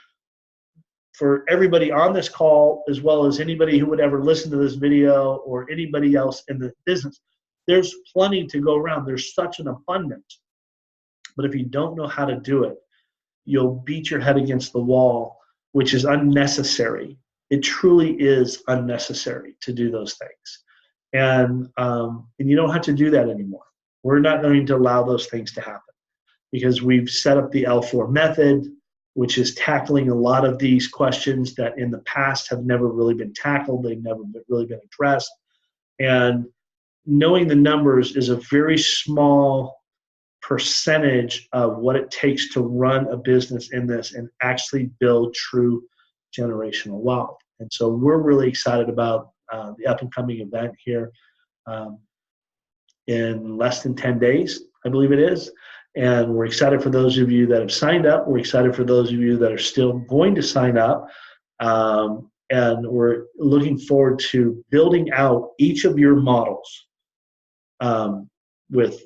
for everybody on this call, as well as anybody who would ever listen to this video or anybody else in the business. There's plenty to go around. There's such an abundance. But if you don't know how to do it, you'll beat your head against the wall, which is unnecessary. It truly is unnecessary to do those things. And you don't have to do that anymore. We're not going to allow those things to happen, because we've set up the L4 method, which is tackling a lot of these questions that in the past have never really been tackled. They've never really been addressed. And knowing the numbers is a very small percentage of what it takes to run a business in this and actually build true generational wealth. And so we're really excited about the up and coming event here in less than 10 days, I believe it is. And we're excited for those of you that have signed up. We're excited for those of you that are still going to sign up. And we're looking forward to building out each of your models with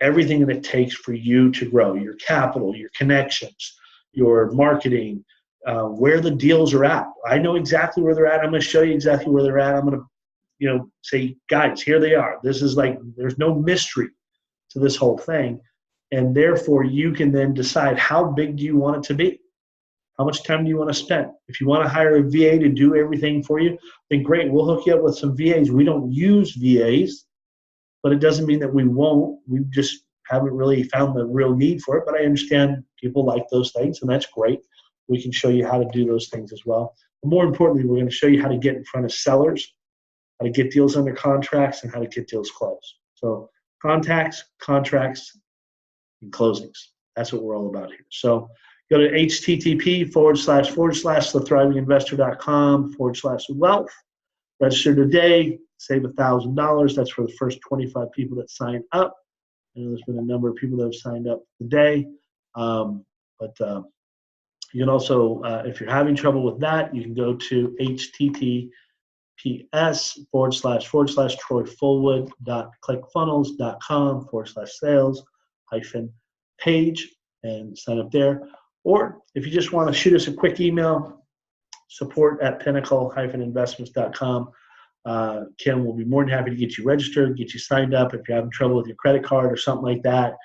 everything that it takes for you to grow: your capital, your connections, your marketing, where the deals are at. I know exactly where they're at. I'm going to show you exactly where they're at. I'm going to, say, guys, here they are. This is like, there's no mystery to this whole thing. And therefore, you can then decide, how big do you want it to be? How much time do you want to spend? If you want to hire a VA to do everything for you, then great. We'll hook you up with some VAs. We don't use VAs, but it doesn't mean that we won't. We just haven't really found the real need for it. But I understand people like those things, and that's great. We can show you how to do those things as well. But more importantly, we're going to show you how to get in front of sellers, how to get deals under contracts, and how to get deals closed. So contacts, contracts, and closings. That's what we're all about here. So go to http://thethivinginvestor.com/wealth. Register today. Save $1,000. That's for the first 25 people that sign up. I know there's been a number of people that have signed up today. But you can also, if you're having trouble with that, you can go to https://troyfullwood.clickfunnels.com/sales-page and sign up there. Or if you just want to shoot us a quick email, support@pinnacle-investments.com. Kim will be more than happy to get you registered, get you signed up. If you're having trouble with your credit card or something like that,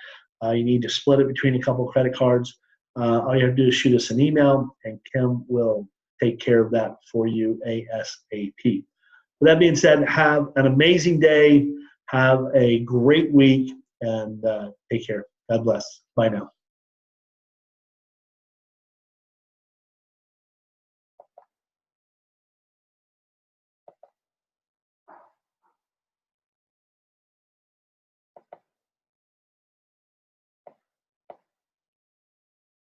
you need to split it between a couple of credit cards, all you have to do is shoot us an email, and Kim will take care of that for you ASAP. With that being said, have an amazing day. Have a great week, and take care. God bless. Bye now.